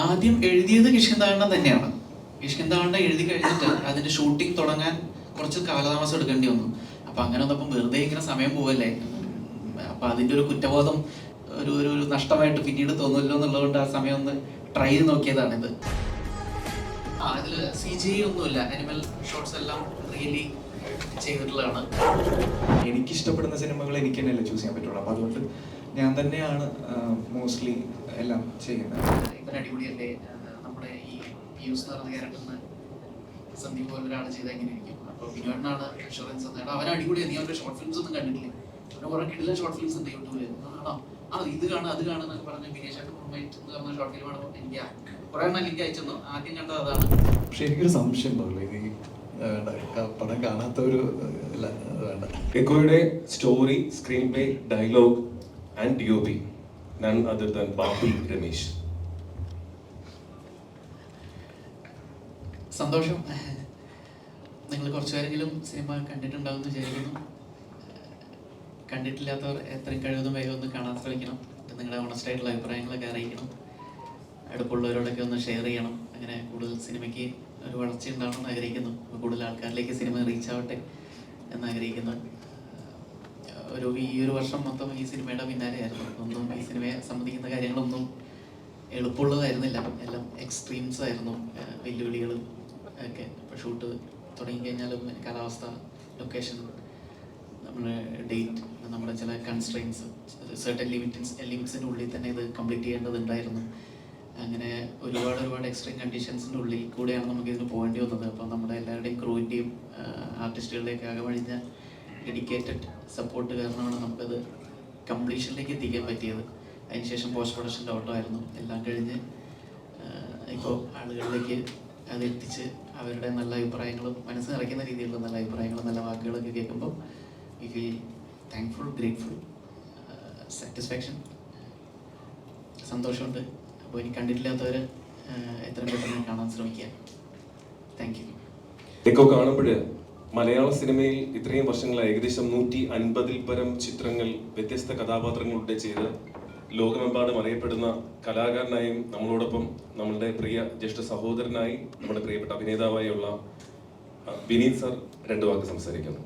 ആദ്യം എഴുതിയത് കിഷ്കിന്ധാകണ്ഡം തന്നെയാണ്. കിഷ്കിന്ധാകണ്ഡം എഴുതി കഴിഞ്ഞിട്ട് അതിന്റെ ഷൂട്ടിംഗ് തുടങ്ങാൻ കുറച്ച് കാലതാമസം എടുക്കേണ്ടി വന്നു. അപ്പൊ അങ്ങനെ വന്നപ്പോൾ വെറുതെ ഇങ്ങനെ സമയം പോവല്ലേ, അപ്പൊ അതിന്റെ ഒരു കുറ്റബോധം ഒരു ഒരു നഷ്ടമായിട്ട് പിന്നീട് തോന്നുമല്ലോ എന്നുള്ളതുകൊണ്ട് ആ സമയം ഒന്ന് ട്രൈ ചെയ്ത് നോക്കിയതാണിത്. അതിൽ CGI ഒന്നുമില്ല, അനിമൽ ഷോട്ട്സ് എല്ലാം റിയലി ചെയ്തിട്ടുള്ളതാണ്. എനിക്കിഷ്ടപ്പെടുന്ന സിനിമകൾ എനിക്ക് തന്നെയല്ലേ ചൂസ് ചെയ്യാൻ പറ്റുള്ളൂ. അപ്പോൾ അതുകൊണ്ട് ഞാൻ തന്നെയാണ് മോസ്റ്റ്ലി എല്ലാം ചെയ്യുന്നത്. ഇവർ അടിപൊളിയല്ലേ, നമ്മുടെ ഈ പിയൂസ് എന്ന് പറയുന്ന ക്യാരക്ടറിന് സന്ദീപ് പോലെ ഒരാൾ ചെയ്താൽ എങ്ങനെ ഇരിക്കും. അപ്പോൾ ബിനോടിനാണ് ഇൻഷുറൻസ് തന്നത്. അവൻ അടിപൊളിയാണ്. നീ അവരുടെ ഷോർട്ട് ഫിലിംസ് ഒന്നും കണ്ടിട്ടില്ലേ? അവരുടെ കുറെ കിടിലൻ ഷോർട്ട് ഫിലിംസ് ഉണ്ട് യൂട്യൂബിൽ. ആണോ ഇത് കാണുക അത് കാണുന്നൊക്കെ പറഞ്ഞ് ബിനേഷായിട്ട് മുംബൈറ്റ് എന്ന് പറഞ്ഞ ഷോർട്ട് ഫിലിമാണ്. എനിക്ക് കുറെ എണ്ണം എനിക്ക് അയച്ചു. ആദ്യം കണ്ടത് അതാണ്. പക്ഷെ എനിക്കൊരു സംശയം ഉണ്ടാവില്ല, ഇനി വേണ്ട, പടം കാണാത്തൊരു വേണ്ട. എക്കോയുടെ story, screenplay, dialogue and DOP none other than Bahul Ramesh. സന്തോഷം. നിങ്ങൾ കുറച്ചുപേരെങ്കിലും സിനിമ കണ്ടിട്ടുണ്ടാവുമെന്ന് വിചാരിക്കുന്നു. കണ്ടിട്ടില്ലാത്തവർ എത്രയും കഴിവതും വേഗം ഒന്ന് കാണാൻ ശ്രമിക്കണം. നിങ്ങളുടെ ഓണസ്റ്റ് ആയിട്ടുള്ള അഭിപ്രായങ്ങളൊക്കെ അറിയിക്കണം. അടുപ്പുള്ളവരോടൊക്കെ ഒന്ന് ഷെയർ ചെയ്യണം. അങ്ങനെ കൂടുതൽ സിനിമയ്ക്ക് ഒരു വളർച്ച ഉണ്ടാവണമെന്ന് ആഗ്രഹിക്കുന്നു. കൂടുതൽ ആൾക്കാരിലേക്ക് സിനിമ റീച്ച് ആവട്ടെ എന്നാഗ്രഹിക്കുന്നു. ഈ ഒരു വർഷം മൊത്തം ഈ സിനിമയുടെ പിന്നാലെ ആയിരുന്നു. ഒന്നും ഈ സിനിമയെ സംബന്ധിക്കുന്ന കാര്യങ്ങളൊന്നും എളുപ്പമുള്ളതായിരുന്നില്ല. എല്ലാം എക്സ്ട്രീംസ് ആയിരുന്നു, വെല്ലുവിളികളും ഒക്കെ. ഇപ്പോൾ ഷൂട്ട് തുടങ്ങിക്കഴിഞ്ഞാലും കാലാവസ്ഥ, ലൊക്കേഷൻ, നമ്മുടെ ഡേറ്റ്, നമ്മുടെ ചില കൺസ്ട്രെയിൻസ്, സർട്ടൻ ലിമിറ്റ്സിൻ്റെ ഉള്ളിൽ തന്നെ ഇത് കംപ്ലീറ്റ് ചെയ്യേണ്ടതുണ്ടായിരുന്നു. അങ്ങനെ ഒരുപാട് എക്സ്ട്രീം കണ്ടീഷൻസിൻ്റെ ഉള്ളിൽ കൂടെയാണ് നമുക്കിതിന് പോകേണ്ടി വന്നത്. അപ്പോൾ നമ്മുടെ എല്ലാവരുടെയും ക്രൂവിൻ്റെയും ആർട്ടിസ്റ്റുകളുടെയൊക്കെ ആകമഴിഞ്ഞ ഡെഡിക്കേറ്റഡ് സപ്പോർട്ട് കാരണമാണ് നമുക്കത് കംപ്ലീഷനിലേക്ക് എത്തിക്കാൻ പറ്റിയത്. അതിനുശേഷം പോസ്റ്റ് പ്രൊഡക്ഷൻ്റെ ഓട്ടമായിരുന്നു. എല്ലാം കഴിഞ്ഞ് ഇപ്പോൾ ആളുകളിലേക്ക് അതെത്തിച്ച് അവരുടെ നല്ല അഭിപ്രായങ്ങളും മനസ്സ് നിറയ്ക്കുന്ന രീതിയിലുള്ള നല്ല അഭിപ്രായങ്ങളും നല്ല വാക്കുകളൊക്കെ കേൾക്കുമ്പോൾ we feel thankful, grateful, satisfaction, സന്തോഷമുണ്ട്. അപ്പോൾ ഇനി കണ്ടിട്ടില്ലാത്തവർ എത്രയും പെട്ടെന്ന് കാണാൻ ശ്രമിക്കുക. Thank you. എക്കോ കാണുമ്പോൾ മലയാള സിനിമയിൽ ഇത്രയും വർഷങ്ങളായി ഏകദേശം 150-ൽ പരം ചിത്രങ്ങൾ വ്യത്യസ്ത കഥാപാത്രങ്ങളുടെ ചെയ്ത് ലോകമെമ്പാടും അറിയപ്പെടുന്ന കലാകാരനായും നമ്മളോടൊപ്പം നമ്മളുടെ പ്രിയ ജ്യേഷ്ഠ സഹോദരനായി നമ്മുടെ പ്രിയപ്പെട്ട അഭിനേതാവായുള്ള വിനീത് സർ 2 വാക്ക് സംസാരിക്കുന്നു.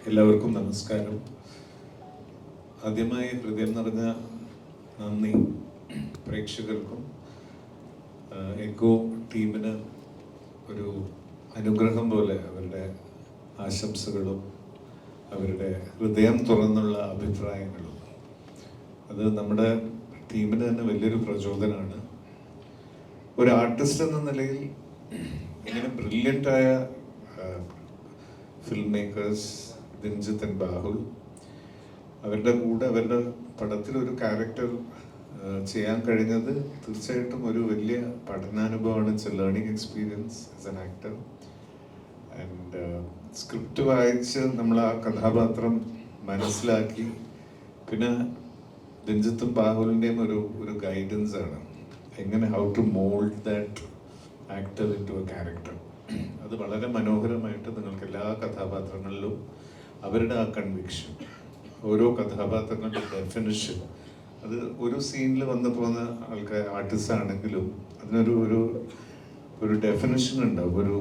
എല്ലാവർക്കും നമസ്കാരം. ആദ്യമായി ഹൃദയം നിറഞ്ഞ നന്ദി പ്രേക്ഷകർക്കും എക്കോ ടീമിന് ഒരു അനുഗ്രഹം പോലെ അവരുടെ ആശംസകളും അവരുടെ ഹൃദയം തുറന്നുള്ള അഭിപ്രായങ്ങളും അത് നമ്മുടെ ടീമിന് തന്നെ വലിയൊരു പ്രചോദനമാണ്. ഒരു ആർട്ടിസ്റ്റ് എന്ന നിലയിൽ ഇങ്ങനെ ബ്രില്യൻ്റായ film makers Dinjith and Bahul, അവരുടെ കൂടെ അവരുടെ പടത്തിലൊരു ക്യാരക്ടർ ചെയ്യാൻ കഴിഞ്ഞത് തീർച്ചയായിട്ടും ഒരു വലിയ പഠനാനുഭവമാണ്. It's a learning experience as an actor. And script വായിച്ച് നമ്മൾ ആ കഥാപാത്രം മനസ്സിലാക്കി പിന്നെ രഞ്ജിത്തും ബാഹുലിൻ്റെയും ഒരു ഗൈഡൻസ് ആണ് എങ്ങനെ how to mould that actor into a character. അത് വളരെ മനോഹരമായിട്ട് നിങ്ങൾക്ക് എല്ലാ കഥാപാത്രങ്ങളിലും അവരുടെ ആ കൺവിക്ഷൻ, ഓരോ കഥാപാത്രങ്ങളുടെ ഡെഫിനിഷൻ, അത് ഒരു സീനിൽ വന്നു പോകുന്ന ആർട്ടിസ്റ്റ് ആണെങ്കിലും അതിനൊരു ഒരു ഡെഫിനിഷൻ ഉണ്ടാവും. ഒരു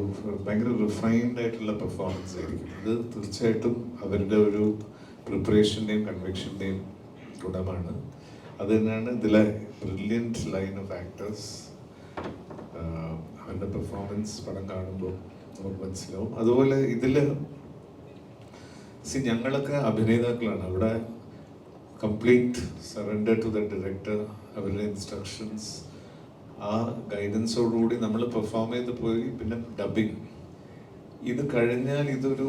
ഭയങ്കര റിഫൈൻഡ് ആയിട്ടുള്ള പെർഫോമൻസ് ആയിരിക്കും. അത് തീർച്ചയായിട്ടും അവരുടെ ഒരു പ്രിപ്പറേഷൻ്റെയും കൺവിക്ഷൻ്റെയും ഗുണമാണ്. അത് തന്നെയാണ് ഇതിലെ ബ്രില്യൻറ്റ് ലൈൻ ഓഫ് ആക്ടേഴ്സ്. അവരുടെ പെർഫോമൻസ് പടം കാണുമ്പോൾ നമുക്ക് മനസ്സിലാവും. അതുപോലെ ഇതിൽ ഞങ്ങളൊക്കെ അഭിനേതാക്കളാണ്. അവിടെ complete surrender to the director, അവരുടെ ഇൻസ്ട്രക്ഷൻസ്, ആ ഗൈഡൻസോടുകൂടി നമ്മൾ പെർഫോം ചെയ്ത് പോയി. പിന്നെ ഡബിങ്, ഇത് കഴിഞ്ഞാൽ ഇതൊരു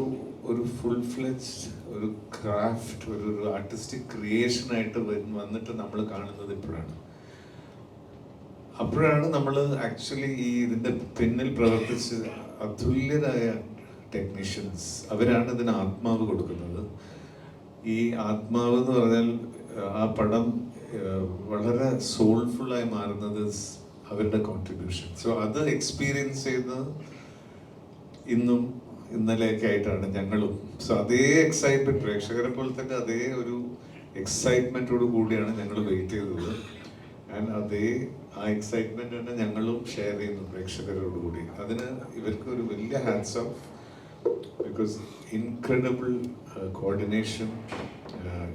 ഫുൾ ഫ്ലെഡ്ജ്ഡ് ഒരു ക്രാഫ്റ്റ്, ഒരു ആർട്ടിസ്റ്റിക് ക്രിയേഷനായിട്ട് വന്നിട്ട് നമ്മൾ കാണുന്നത് അപ്പോഴാണ് നമ്മൾ ആക്ച്വലി ഈ ഇതിൻ്റെ പിന്നിൽ പ്രവർത്തിച്ച് അതുല്യരായ ടെക്നീഷ്യൻസ്, അവരാണ് ഇതിന് ആത്മാവ് കൊടുക്കുന്നത്. ഈ ആത്മാവ് എന്ന് പറഞ്ഞാൽ ആ പടം വളരെ സോൾഫുള്ളായി മാറുന്നത് അവരുടെ കോൺട്രിബ്യൂഷൻ. സോ അത് എക്സ്പീരിയൻസ് ചെയ്ത് ഇന്നലെയൊക്കെ ആയിട്ടാണ് ഞങ്ങളും. സോ അതേ എക്സൈറ്റ്മെന്റ്, പ്രേക്ഷകരെ പോലെ തന്നെ അതേ ഒരു എക്സൈറ്റ്മെന്റോട് കൂടിയാണ് ഞങ്ങൾ വെയിറ്റ് ചെയ്തത്. ആൻഡ് അതേ ആ എക്സൈറ്റ്മെന്റ് തന്നെ ഞങ്ങളും ഷെയർ ചെയ്യുന്നു പ്രേക്ഷകരോടുകൂടി. അതിന് ഇവർക്ക് ഒരു വലിയ hats off, because incredible coordination.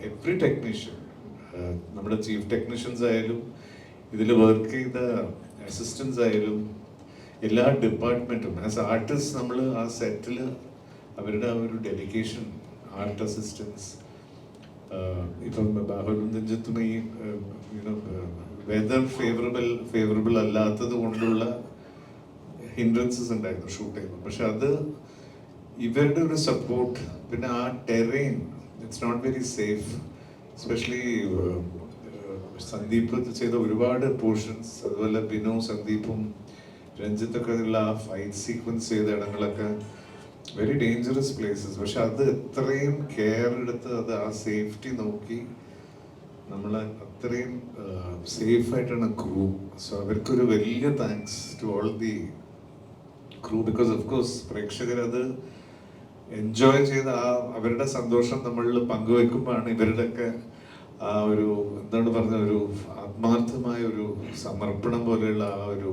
Every technician, നമ്മുടെ ചീഫ് ടെക്നീഷ്യൻസ് ആയാലും ഇതിൽ വർക്ക് ചെയ്ത അസിസ്റ്റൻസ് ആയാലും എല്ലാ ഡിപ്പാർട്ട്മെന്റും ആസ് ആർട്ടിസ്റ്റ് നമ്മൾ ആ സെറ്റിൽ അവരുടെ ആ ഒരു ഡെഡിക്കേഷൻ, ആർട്ട് അസിസ്റ്റൻസ്, ഇപ്പം ബാഹുലും രഞ്ജിത്തും ഈ വെദർ ഫേവറബിൾ അല്ലാത്തത് കൊണ്ടുള്ള ഹിൻഡ്രൻസസ് ഉണ്ടായിരുന്നു ഷൂട്ട് ചെയ്യുമ്പോൾ. പക്ഷെ അത് ഇവരുടെ ഒരു സപ്പോർട്ട്, പിന്നെ ആ terrain it's not very safe. Especially Sandeep ചെയ്ത ഒരുപാട് പോർഷൻസ്, അതുപോലെ ബിനു, സന്ദീപും രഞ്ജിത്തൊക്കെ ഉള്ള ആ ഫൈറ്റ് സീക്വൻസ് ചെയ്ത ഇടങ്ങളൊക്കെ വെരി ഡേഞ്ചറസ് പ്ലേസസ്. പക്ഷെ അത് എത്രയും കെയർ എടുത്ത് അത് ആ സേഫ്റ്റി നോക്കി നമ്മളെ അത്രയും സേഫ് ആയിട്ടാണ് ക്രൂ. സോ അവർക്കൊരു വലിയ thanks to all the crew, because of course പ്രേക്ഷകർ അത് എൻജോയ് ചെയ്ത് ആ അവരുടെ സന്തോഷം നമ്മളിൽ പങ്കുവെക്കുമ്പോഴാണ് ഇവരുടെയൊക്കെ ആ ഒരു എന്താണ് പറഞ്ഞ ഒരു ആത്മാർത്ഥമായ ഒരു സമർപ്പണം പോലെയുള്ള ആ ഒരു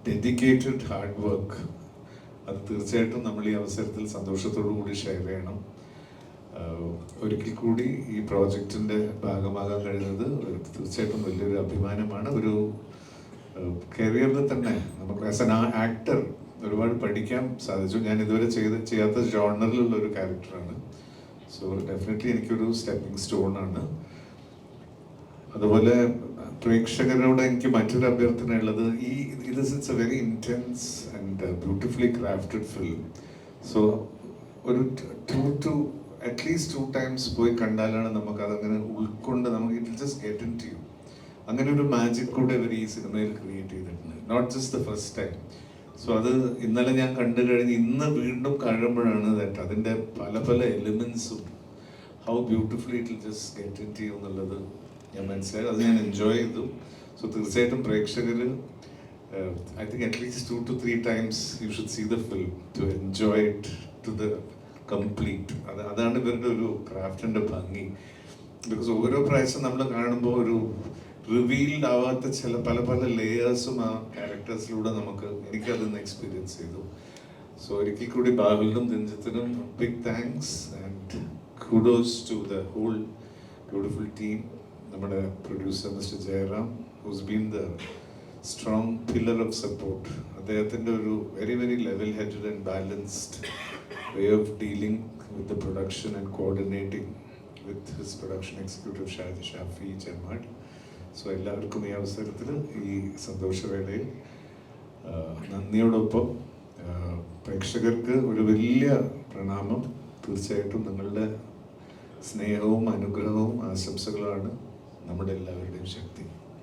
ഡെഡിക്കേറ്റഡ് ഹാർഡ് വർക്ക്, അത് തീർച്ചയായിട്ടും നമ്മൾ ഈ അവസരത്തിൽ സന്തോഷത്തോടു കൂടി ഷെയർ ചെയ്യണം. ഒരിക്കൽ കൂടി ഈ പ്രോജക്റ്റിന്റെ ഭാഗമാകാൻ കഴിയുന്നത് തീർച്ചയായിട്ടും വലിയൊരു അഭിമാനമാണ്. ഒരു കരിയറിൽ തന്നെ നമുക്ക് ആസ് എൻ ആക്ടർ ഒരുപാട് പഠിക്കാൻ സാധിച്ചു. ഞാൻ ഇതുവരെ ചെയ്യാത്ത ജോണറിലുള്ള ഒരു ക്യാരക്ടറാണ്. സോ ഡെഫിനറ്റ്ലി എനിക്കൊരു സ്റ്റെപ്പിംഗ് സ്റ്റോൺ ആണ്. അതുപോലെ പ്രേക്ഷകരോട് എനിക്ക് മറ്റൊരു അഭ്യർത്ഥന ഉള്ളത്, it's a very intense and beautifully crafted film. So ഒരു അറ്റ്ലീസ്റ്റ് 2 times പോയി കണ്ടാലാണ് നമുക്ക് അതങ്ങനെ ഉൾക്കൊണ്ട് നമുക്ക് it just get into you. അങ്ങനെ ഒരു മാജിക് കൂടെ അവർ ഈ സിനിമയിൽ ക്രിയേറ്റ് ചെയ്തിട്ടുണ്ട്, not just the first time. So അത് ഇന്നലെ ഞാൻ കണ്ടു കഴിഞ്ഞ് ഇന്ന് വീണ്ടും കാണുമ്പോഴാണ് ദാറ്റ് അതിൻ്റെ പല പല എലിമെന്റ്സും how beautifully it will just get into you എന്നുള്ളത് ഞാൻ മനസ്സിലായി. അത് ഞാൻ എൻജോയ് ചെയ്തു. സോ തീർച്ചയായിട്ടും പ്രേക്ഷകർ I think at least 2 to 3 times you should see the film to enjoy it to the complete. അതാണ് ഇവരുടെ ഒരു ക്രാഫ്റ്റിൻ്റെ ഭംഗി. ബിക്കോസ് ഓരോ പ്രാവശ്യം നമ്മൾ കാണുമ്പോൾ ഒരു റിവീൽഡ് ആവാത്ത ചില പല പല ലേയേഴ്സും ആ ക്യാരക്ടേഴ്സിലൂടെ എനിക്കതൊന്ന് എക്സ്പീരിയൻസ് ചെയ്തു. സോ ഒരിക്കൽ കൂടി ബാഹുലിനും രഞ്ജിത്തിനും big thanks and kudos to the whole beautiful team. നമ്മുടെ producer Mr Jayaram, who's been the strong pillar of support. അദ്ദേഹത്തിൻ്റെ ഒരു very very level headed and balanced way of dealing with the production and coordinating with his production executive Shafi Chemmad. So എല്ലാവർക്കും ഈ അവസരത്തിൽ ഈ സന്തോഷവേളയിൽ നന്ദിയോടൊപ്പം പ്രേക്ഷകർക്ക് ഒരു വലിയ പ്രണാമം. തീർച്ചയായിട്ടും നിങ്ങളുടെ സ്നേഹവും അനുഗ്രഹവും ആശംസകളാണ് നമ്മുടെ എല്ലാവരുടെയും ശക്തി.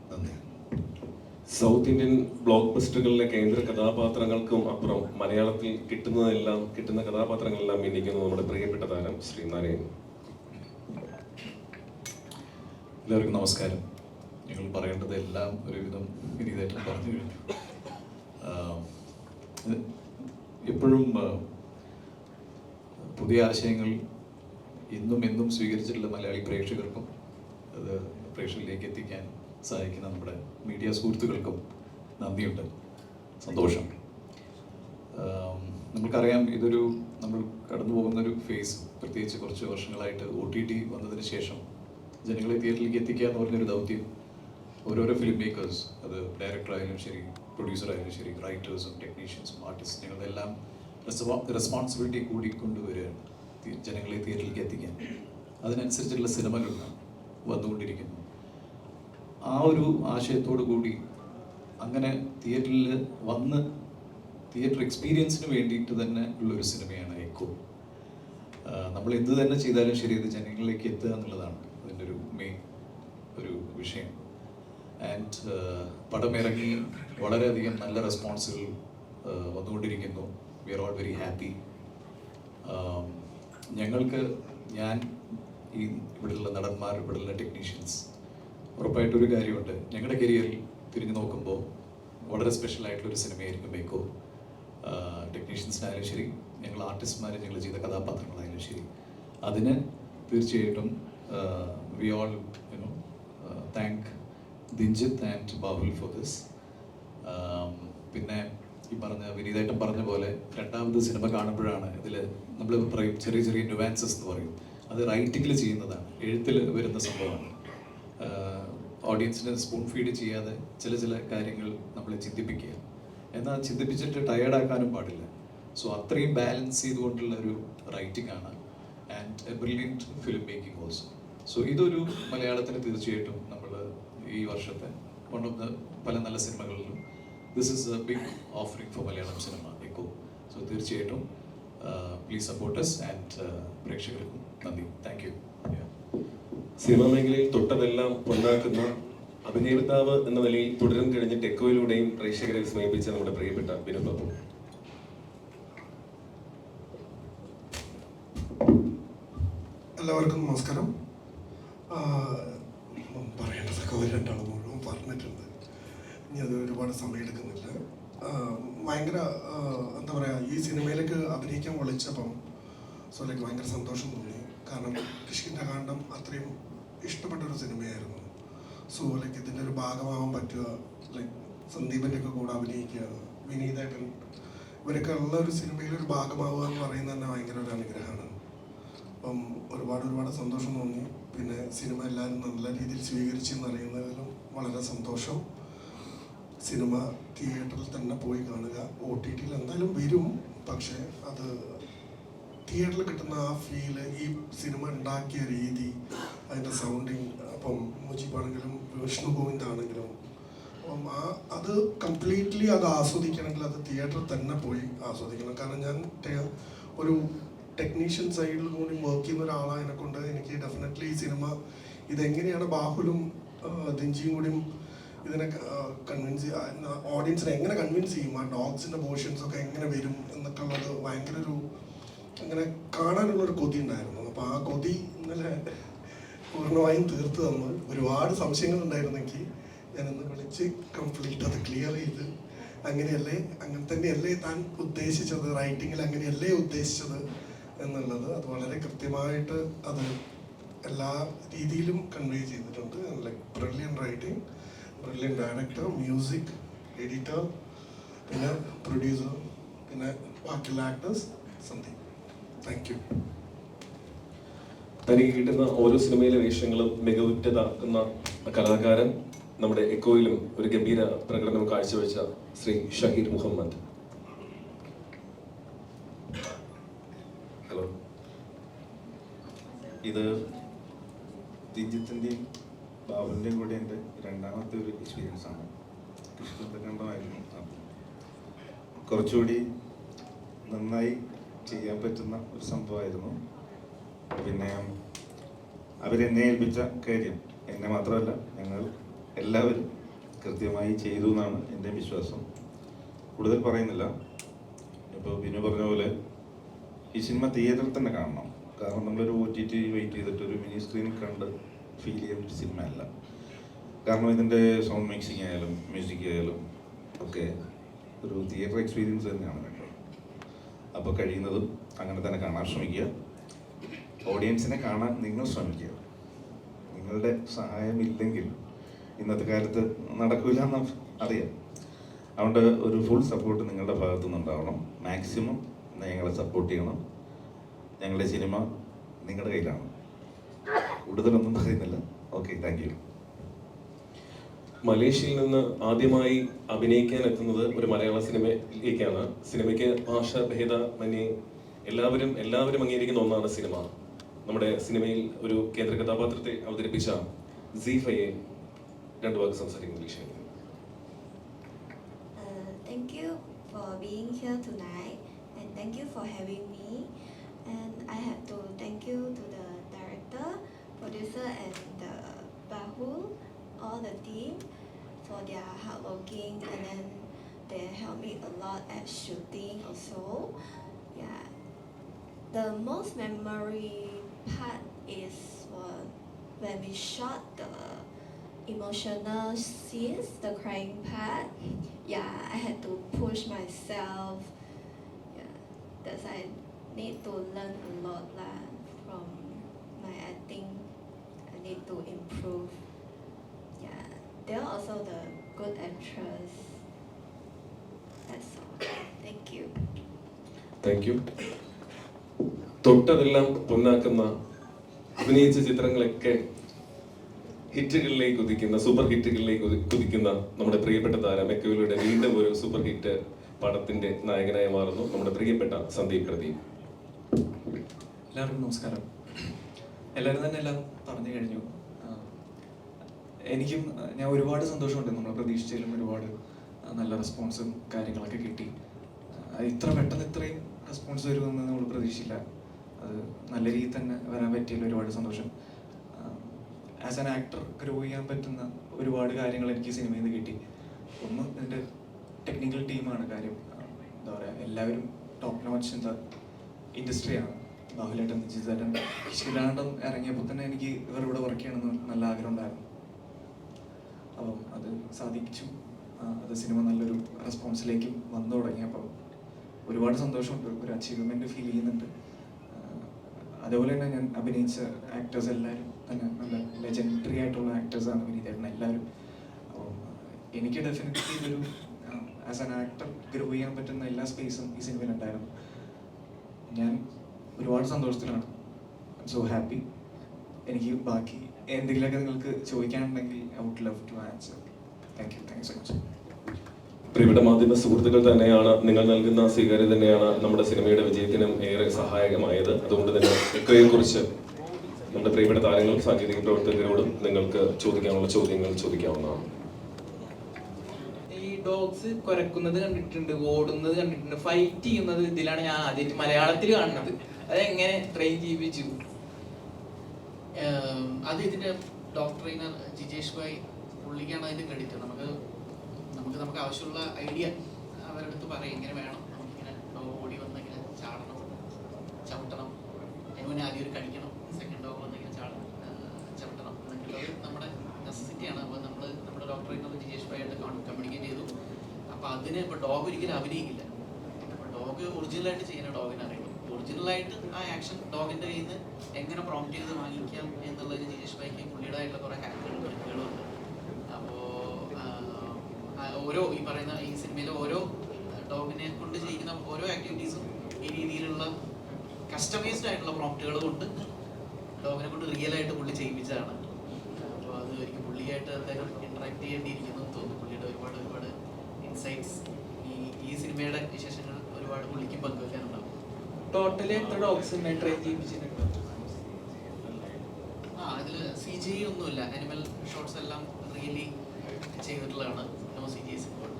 നന്ദി. സൗത്ത് ഇന്ത്യൻ ബ്ലോക്ക് ബസ്റ്ററുകളിലെ കേന്ദ്ര കഥാപാത്രങ്ങൾക്കും അപ്പുറം മലയാളത്തിൽ കിട്ടുന്ന കഥാപാത്രങ്ങളെല്ലാം മിന്നിക്കുന്ന നമ്മുടെ പ്രിയപ്പെട്ട താരം ശ്രീ നാരായൺ. എല്ലാവർക്കും നമസ്കാരം. നിങ്ങൾ പറയേണ്ടതെല്ലാം ഒരുവിധം വിനീതായിട്ട് പറഞ്ഞു കഴിഞ്ഞു. എപ്പോഴും പുതിയ ആശയങ്ങൾ എന്നും സ്വീകരിച്ചിട്ടുള്ള മലയാളി പ്രേക്ഷകർക്കും അത് പ്രേക്ഷകരിലേക്ക് എത്തിക്കാൻ സഹായിക്കുന്ന നമ്മുടെ മീഡിയ സുഹൃത്തുക്കൾക്കും നന്ദിയുണ്ട്, സന്തോഷം. നമുക്കറിയാം, നമ്മൾ കടന്നു പോകുന്നൊരു ഫേസ്, പ്രത്യേകിച്ച് കുറച്ച് വർഷങ്ങളായിട്ട് OTT വന്നതിന് ശേഷം ജനങ്ങളെ തിയേറ്ററിലേക്ക് എത്തിക്കുക എന്ന് പറഞ്ഞൊരു ദൗത്യം ഓരോരോ ഫിലിം മേക്കേഴ്സ്, അത് ഡയറക്ടറായാലും ശരി, പ്രൊഡ്യൂസറായാലും ശരി, റൈറ്റേഴ്സും ടെക്നീഷ്യൻസും ആർട്ടിസ്റ്റ്, ഞങ്ങളെല്ലാം റെസ്പോൺസിബിലിറ്റി കൂടി കൊണ്ടുവരികയാണ് ജനങ്ങളെ തിയേറ്ററിലേക്ക് എത്തിക്കാൻ. അതിനനുസരിച്ചുള്ള സിനിമകൾ വന്നുകൊണ്ടിരിക്കുന്നു. ആ ഒരു ആശയത്തോടു കൂടി അങ്ങനെ തിയേറ്ററിൽ വന്ന് തിയേറ്റർ എക്സ്പീരിയൻസിന് വേണ്ടിയിട്ട് തന്നെ ഉള്ളൊരു സിനിമയാണ് എക്കോ. നമ്മൾ എന്ത് തന്നെ ചെയ്താലും ശരി, ഇത് ജനങ്ങളിലേക്ക് എത്തുക എന്നുള്ളതാണ് അതിൻ്റെ ഒരു മെയിൻ ഒരു വിഷയം. ആൻഡ് പടമിറങ്ങി വളരെയധികം നല്ല റെസ്പോൺസുകൾ വന്നുകൊണ്ടിരിക്കുന്നു. We are all very happy. ഞാൻ ഇവിടെയുള്ള നടന്മാർ, ഇവിടെയുള്ള ടെക്നീഷ്യൻസ്, ഉറപ്പായിട്ടൊരു കാര്യമുണ്ട്, ഞങ്ങളുടെ കരിയറിൽ തിരിഞ്ഞു നോക്കുമ്പോൾ വളരെ സ്പെഷ്യലായിട്ടുള്ളൊരു സിനിമയായിരിക്കും എക്കോ. ടെക്നീഷ്യൻസിനായാലും ശരി, ഞങ്ങൾ ആർട്ടിസ്റ്റ്മാർ ഞങ്ങൾ ചെയ്ത കഥാപാത്രങ്ങളായാലും ശരി, അതിന് തീർച്ചയായിട്ടും we all thank Dinjith and Bahul for this. പിന്നെ ഈ വിനീതേട്ടൻ പറഞ്ഞ പോലെ രണ്ടാമത് സിനിമ കാണുമ്പോഴാണ് ഇതിൽ നമ്മൾ പറയും ചെറിയ ചെറിയ ന്യൂവാൻസസ് എന്ന് പറയും, അത് റൈറ്റിങ്ങിൽ ചെയ്യുന്നതാണ്, എഴുത്തിൽ വരുന്ന സംഭവമാണ്. ഓഡിയൻസിനെ സ്പൂൺ ഫീഡ് ചെയ്യാതെ ചില കാര്യങ്ങൾ നമ്മളെ ചിന്തിപ്പിക്കുക, എന്നാൽ ചിന്തിപ്പിച്ചിട്ട് ടയേർഡാക്കാനും പാടില്ല. സോ അത്രയും ബാലൻസ് ചെയ്തുകൊണ്ടുള്ള ഒരു റൈറ്റിംഗ് ആണ് and A brilliant film making also. So ഇതൊരു മലയാളത്തിന് തീർച്ചയായിട്ടും നമ്മൾ ഈ വർഷത്തെ വൺ ഓഫ് ദ പല നല്ല സിനിമകളിലും this is a big offering for Malayalam cinema echo. So തീർച്ചയായിട്ടും പ്ലീസ് സപ്പോർട്ട് us ആൻഡ് പ്രേക്ഷകർക്കും നന്ദി. Thank you. സിനിമാ മേഖലയിൽ തൊട്ടതെല്ലാം പൊന്നാക്കുന്ന അഭിനേതാവ് എന്ന നിലയിൽ തുടരും കഴിഞ്ഞ് ടെക്കോയിലൂടെയും പ്രേക്ഷകരെ വിസ്മയിപ്പിച്ച നമ്മുടെ പ്രിയപ്പെട്ട ബിനു ബാബു. എല്ലാവർക്കും നമസ്കാരം. പറയേണ്ടതൊക്കെ ഒരു രണ്ടാളും മുഴുവൻ പറഞ്ഞിട്ടുണ്ട്, ഇനി അത് ഒരുപാട് സമയമെടുക്കുന്നില്ല. ഭയങ്കര എന്താ പറയുക, ഈ സിനിമയിലേക്ക് അഭിനയിക്കാൻ വിളിച്ചപ്പം ലൈക്ക് ഭയങ്കര സന്തോഷം തോന്നി. കാരണം കിഷ്കിന്ധാകാന്ഡം അത്രയും ഇഷ്ടപ്പെട്ടൊരു സിനിമയായിരുന്നു. ലൈക്ക് ഇതിൻ്റെ ഒരു ഭാഗമാവാൻ പറ്റുക, ലൈക്ക് സന്ദീപിൻ്റെ ഒക്കെ കൂടെ അഭിനയിക്കുക, വിനീതേട്ടൻ, ഇവരൊക്കെ ഉള്ള ഒരു സിനിമയിലൊരു ഭാഗമാവുക എന്ന് പറയുന്നത് തന്നെ ഭയങ്കര ഒരു അനുഗ്രഹമാണ്. അപ്പം ഒരുപാട് സന്തോഷം തോന്നി. പിന്നെ സിനിമ എല്ലാവരും നല്ല രീതിയിൽ സ്വീകരിച്ചെന്നറിയുന്നതിലും വളരെ സന്തോഷം. സിനിമ തിയേറ്ററിൽ തന്നെ പോയി കാണുക. OTT-യിൽ എന്തായാലും വരും, പക്ഷേ അത് തിയേറ്ററിൽ കിട്ടുന്ന ആ ഫീല്, ഈ സിനിമ ഉണ്ടാക്കിയ രീതി, അതിൻ്റെ സൗണ്ടിങ്, അപ്പം മുജീബാണെങ്കിലും വിഷ്ണു ഗോവിന്ദ് ആണെങ്കിലും, അപ്പം അത് കംപ്ലീറ്റ്ലി അത് ആസ്വദിക്കണമെങ്കിൽ അത് തിയേറ്ററിൽ തന്നെ പോയി ആസ്വദിക്കണം. കാരണം ഞാൻ ഒരു ടെക്നീഷ്യൻ സൈഡിൽ കൂടി വർക്ക് ചെയ്യുന്ന ഒരാളായതിനെ കൊണ്ട് എനിക്ക് ഡെഫിനറ്റ്ലി ഈ സിനിമ ഇതെങ്ങനെയാണ് ബാഹുലും ദിൻജിയും കൂടിയും ഇതിനെ കൺവിൻസ് ഓഡിയൻസിനെ എങ്ങനെ കൺവിൻസ് ചെയ്യും, ആ ഡോഗ്സിൻ്റെ പോർഷൻസൊക്കെ എങ്ങനെ വരും എന്നൊക്കെ ഉള്ളത് ഭയങ്കര ഒരു അങ്ങനെ കാണാനുള്ളൊരു കൊതി ഉണ്ടായിരുന്നു. അപ്പോൾ ആ കൊതി ഇന്നലെ പൂർണ്ണമായും തീർത്ത് തന്നു. ഒരുപാട് സംശയങ്ങൾ ഉണ്ടായിരുന്നെങ്കിൽ ഞാനൊന്ന് വിളിച്ച് കംപ്ലീറ്റ് അത് ക്ലിയർ ചെയ്ത്, അങ്ങനെ തന്നെയല്ലേ താൻ ഉദ്ദേശിച്ചത്, റൈറ്റിങ്ങിൽ അങ്ങനെയല്ലേ ഉദ്ദേശിച്ചത് എന്നുള്ളത് അത് വളരെ കൃത്യമായിട്ട് അത് എല്ലാ രീതിയിലും കൺവേ ചെയ്തിട്ടുണ്ട്. Like brilliant writing, brilliant director, music, editor, പിന്നെ പ്രൊഡ്യൂസർ, പിന്നെ ബാക്കിയുള്ള ആക്ടേഴ്സ്, സന്ദീപ്. Thank you. തനിക്ക് കിട്ടുന്ന ഓരോ സിനിമയിലെ വേഷങ്ങളും മികവുറ്റതാക്കുന്ന കലാകാരൻ നമ്മുടെ എക്കോയിലും ഒരു ഗംഭീര പ്രകടനം കാഴ്ചവെച്ച ശ്രീ ഷഹീർ മുഹമ്മദ്. ഹലോ. ഇത് ദിൻജിത്തിൻ്റെയും ബാബുലിൻ്റെയും കൂടി എൻ്റെ രണ്ടാമത്തെ ഒരു എക്സ്പീരിയൻസ് ആണ്. കൃഷ്ണന്തകണ്ഠമായിരുന്നു കുറച്ചുകൂടി നന്നായി ചെയ്യാൻ പറ്റുന്ന ഒരു സംഭവമായിരുന്നു. പിന്നെ അവരെന്നെ ഏൽപ്പിച്ച കാര്യം എന്നെ മാത്രമല്ല ഞങ്ങൾ എല്ലാവരും കൃത്യമായി ചെയ്തു എന്നാണ് എൻ്റെ വിശ്വാസം. കൂടുതൽ പറയുന്നില്ല. ഇപ്പോൾ ബിനു പറഞ്ഞ പോലെ ഈ സിനിമ തിയേറ്ററിൽ തന്നെ കാണണം. കാരണം നമ്മളൊരു OTT വെയിറ്റ് ചെയ്തിട്ട് ഒരു മിനി സ്ക്രീനിൽ കണ്ട് ഫീൽ ചെയ്യുന്ന ഒരു സിനിമ അല്ല. കാരണം ഇതിൻ്റെ സൗണ്ട് മിക്സിങ് ആയാലും മ്യൂസിക് ആയാലും ഒക്കെ ഒരു തിയേറ്റർ എക്സ്പീരിയൻസ് തന്നെയാണ് വേണ്ടത്. അപ്പോൾ കഴിയുന്നതും അങ്ങനെ തന്നെ കാണാൻ ശ്രമിക്കുക. ഓഡിയൻസിനെ കാണാൻ നിങ്ങൾ ശ്രമിക്കുക. നിങ്ങളുടെ സഹായമില്ലെങ്കിൽ ഇന്നത്തെ കാലത്ത് നടക്കില്ല എന്ന് അറിയാം. അതുകൊണ്ട് ഒരു ഫുൾ സപ്പോർട്ട് നിങ്ങളുടെ ഭാഗത്തു നിന്നുണ്ടാവണം. മാക്സിമം ഞങ്ങളെ സപ്പോർട്ട് ചെയ്യണം. ഞങ്ങളുടെ സിനിമ നിങ്ങളുടെ കയ്യിലാണ്. കൂടുതലൊന്നും പറയുന്നില്ല. Okay, thank you. മലേഷ്യയിൽ നിന്ന് ആദ്യമായി അഭിനയിക്കാൻ എത്തുന്നത് ഒരു മലയാള സിനിമയിലേക്കാണ്. സിനിമയ്ക്ക് ഭാഷാഭേദമന്യേ എല്ലാവരും അംഗീകരിക്കുന്ന ഒന്നാണ് സിനിമ. നമ്മുടെ സിനിമയിൽ ഒരു കേന്ദ്ര കഥാപാത്രത്തെ അവതരിപ്പിച്ച സീഫയെ രണ്ട് വാക്ക് സംസാരിക്കുന്ന വിഷയം. Thank you for being here tonight and thank you for having me. And I have to thank you to the director, producer and the Bahul, all the team for their hard working, and then they helped me a lot at shooting also. Yeah. The most memory part is when we shot the emotional scenes, the crying part. Yeah, I had to push myself. Yeah, that's I need to learn a lot from my acting. I need to improve. good actress. That's all. Thank you. Thank you. തൊട്ടതെല്ലാം പൊന്നാക്കുന്ന അഭിനയിച്ച ചിത്രങ്ങളൊക്കെ ഹിറ്റുകളിലേക്ക് കുതിക്കുന്ന super ഹിറ്റുകളിലേക്ക് കുതിക്കുന്ന നമ്മുടെ പ്രിയപ്പെട്ട താരം എക്കോയിലൂടെ വീണ്ടും ഒരു super hit പടത്തിന്റെ നായകനായി മാറുന്നു നമ്മുടെ പ്രിയപ്പെട്ട സന്ദീപ് പ്രദീപ്. എല്ലാവർക്കും നമസ്കാരം. എല്ലാവരും തന്നെ എല്ലാം പറഞ്ഞു കഴിഞ്ഞു. എനിക്കും ഞാൻ ഒരുപാട് സന്തോഷമുണ്ട്. നമ്മൾ പ്രതീക്ഷിച്ചതിലും ഒരുപാട് നല്ല റെസ്പോൺസും കാര്യങ്ങളൊക്കെ കിട്ടി. ഇത്ര പെട്ടെന്ന് ഇത്രയും റെസ്പോൺസ് വരുമെന്ന് നമ്മൾ പ്രതീക്ഷിച്ചില്ല. അത് നല്ല രീതിയിൽ തന്നെ വരാൻ പറ്റിയതിൽ ഒരുപാട് സന്തോഷം. ആസ് ആൻ ആക്ടർ ഗ്രോ ചെയ്യാൻ പറ്റുന്ന ഒരുപാട് കാര്യങ്ങൾ എനിക്ക് സിനിമയിൽ നിന്ന് കിട്ടി. ഒന്ന് ഇതിൻ്റെ ടെക്നിക്കൽ ടീമാണ് കാര്യം. എന്താ പറയുക, എല്ലാവരും ടോപ്പ് നോച്ച് എന്താ ഇൻഡസ്ട്രിയാണ്. ബാഹുലേട്ടൻ, ജിതേട്ടൻ, ശിലാണ്ടം ഇറങ്ങിയപ്പോൾ തന്നെ എനിക്ക് ഇവരിവിടെ വർക്ക് ചെയ്യണമെന്ന് നല്ല ആഗ്രഹം ഉണ്ടായിരുന്നു. അപ്പം അത് സാധിച്ചു. അത് സിനിമ നല്ലൊരു റെസ്പോൺസിലേക്ക് വന്നു തുടങ്ങിയപ്പോൾ ഒരുപാട് സന്തോഷമുണ്ട്. ഒരു അച്ചീവ്മെൻറ്റ് ഫീൽ ചെയ്യുന്നുണ്ട്. അതേപോലെ തന്നെ ഞാൻ അഭിനയിച്ച ആക്ടേഴ്സ് എല്ലാവരും തന്നെ നല്ല ലെജൻഡറി ആയിട്ടുള്ള ആക്ടേഴ്സാണ് അഭിനയിച്ചിരുന്നത് എല്ലാവരും. അപ്പോൾ എനിക്ക് ഡെഫിനറ്റ്ലി ഇതൊരു ആസ് ആൻ ആക്ടർ ഗ്രോ ചെയ്യാൻ പറ്റുന്ന എല്ലാ സ്പേസും ഈ സിനിമയിൽ ഉണ്ടായിരുന്നു. ഞാൻ ഒരുപാട് സന്തോഷത്തിലാണ്. So happy. എനിക്ക് ബാക്കി എന്തെങ്കിലുമൊക്കെ നിങ്ങൾക്ക് ചോദിക്കാനുണ്ടെങ്കിൽ I would love to answer. Thank you so much. പ്രിയപ്പെട്ട മാധ്യമ സുഹൃത്തുക്കൾ തന്നെയാണ്, നിങ്ങൾ നൽകുന്ന സ്വീകാര്യത തന്നെയാണ് നമ്മുടെ സിനിമയുടെ വിജയത്തിനും ഏറെ സഹായകമായത്. അതുകൊണ്ട് തന്നെ എക്കോയെ കുറിച്ച് നമ്മുടെ പ്രിയപ്പെട്ട താരങ്ങളും സാങ്കേതിക പ്രവർത്തകരോടും നിങ്ങൾക്ക് ചോദിക്കാനുള്ള ചോദ്യങ്ങൾ ചോദിക്കാവുന്നതാണ്. ഈ ഡോഗ്സ് കുരക്കുന്നത് കണ്ടിട്ടുണ്ട്, ഓടുന്നത് കണ്ടിട്ടുണ്ട്, ഫൈറ്റ് ചെയ്യുന്നത് ഇതിലാണ് ഞാൻ ആദ്യമായിട്ട് മലയാളത്തിൽ കാണുന്നത്. അതെങ്ങനെ ട്രെയിൻ ചെയ്യിപ്പിച്ചു? അത് ഇതിന്റെ ഡോഗ് ട്രെയിനർ ജിജേഷ് ഭായ്, പുള്ളിക്കാണ് അതിന്റെ ക്രെഡിറ്റ്. നമുക്ക് ആവശ്യമുള്ള ഐഡിയ അവരുടെ അടുത്ത് പറയും, ഇങ്ങനെ വേണം, നമുക്കിങ്ങനെ ഡോഗ് ഓടി വന്ന് ഇങ്ങനെ ചാടണം, ചവിട്ടണം, അതിന് ആദ്യം ഒരു കടിക്കണം, സെക്കൻഡ് ഡോഗ് വന്ന് ഇങ്ങനെ ചവിട്ടണം എന്നൊക്കെയുള്ളത് നമ്മുടെ നെസസിറ്റിയാണ്. അപ്പോൾ നമ്മുടെ ഡോഗ് ട്രെയിനർ ജിജേഷ് ഭായിട്ട് കമ്മ്യൂണിക്കേറ്റ് ചെയ്തു. അപ്പോൾ അതിന് ഇപ്പോൾ ഡോഗ് ഒരിക്കലും അഭിനയിക്കില്ല. അപ്പോൾ ഡോഗ് ഒറിജിനലായിട്ട് ചെയ്യുന്ന ഡോഗിനെ അറിയുള്ളൂ. ഒറിജിനലായിട്ട് ആ ആക്ഷൻ ഡോഗിൻ്റെ കയ്യിൽ നിന്ന് എങ്ങനെ പ്രോംപ്റ്റ് ചെയ്ത് വാങ്ങിക്കാം എന്നുള്ളതിന് ജിജേഷ് ഭായിക്ക് പുള്ളിയുടേതായിട്ടുള്ള കുറേ ഹാക്കുകളുണ്ട്. അപ്പോൾ ഓരോ ഈ പറയുന്ന ഈ സിനിമയിലെ ഓരോ ഡോഗിനെ കൊണ്ട് ചെയ്യുന്ന ഓരോ ആക്ടിവിറ്റീസും ഈ രീതിയിലുള്ള കസ്റ്റമൈസ്ഡ് ആയിട്ടുള്ള പ്രോംപ്റ്റുകൾ കൊണ്ട് ഡോഗിനെ കൊണ്ട് റിയലായിട്ട് പുള്ളി ചെയ്യിപ്പിച്ചതാണ്. അപ്പോൾ അത് ഒരിക്കലും പുള്ളിയായിട്ട് അദ്ദേഹം ഇന്ററാക്ട് ചെയ്യേണ്ടിയിരിക്കുന്നു എന്ന് തോന്നുന്നു. പുള്ളിയുടെ ഒരുപാട് ഇൻസൈറ്റ്സ് ഈ സിനിമയുടെ വിശേഷങ്ങൾ ഒരുപാട് പുള്ളിക്ക് പങ്കുവെക്കാനുണ്ടാവും. ടോട്ടലി എത്ര ഡോഗ്സ് ട്രെയിൻ ചെയ്യിപ്പിച്ചിട്ടുണ്ട്? അതിൽ CGI ഒന്നുമില്ല. അനിമൽ ഷോട്ട്സ് എല്ലാം റിയലി ചെയ്തിട്ടുള്ളതാണ്. നോ CGI ഇപ്പോൾ.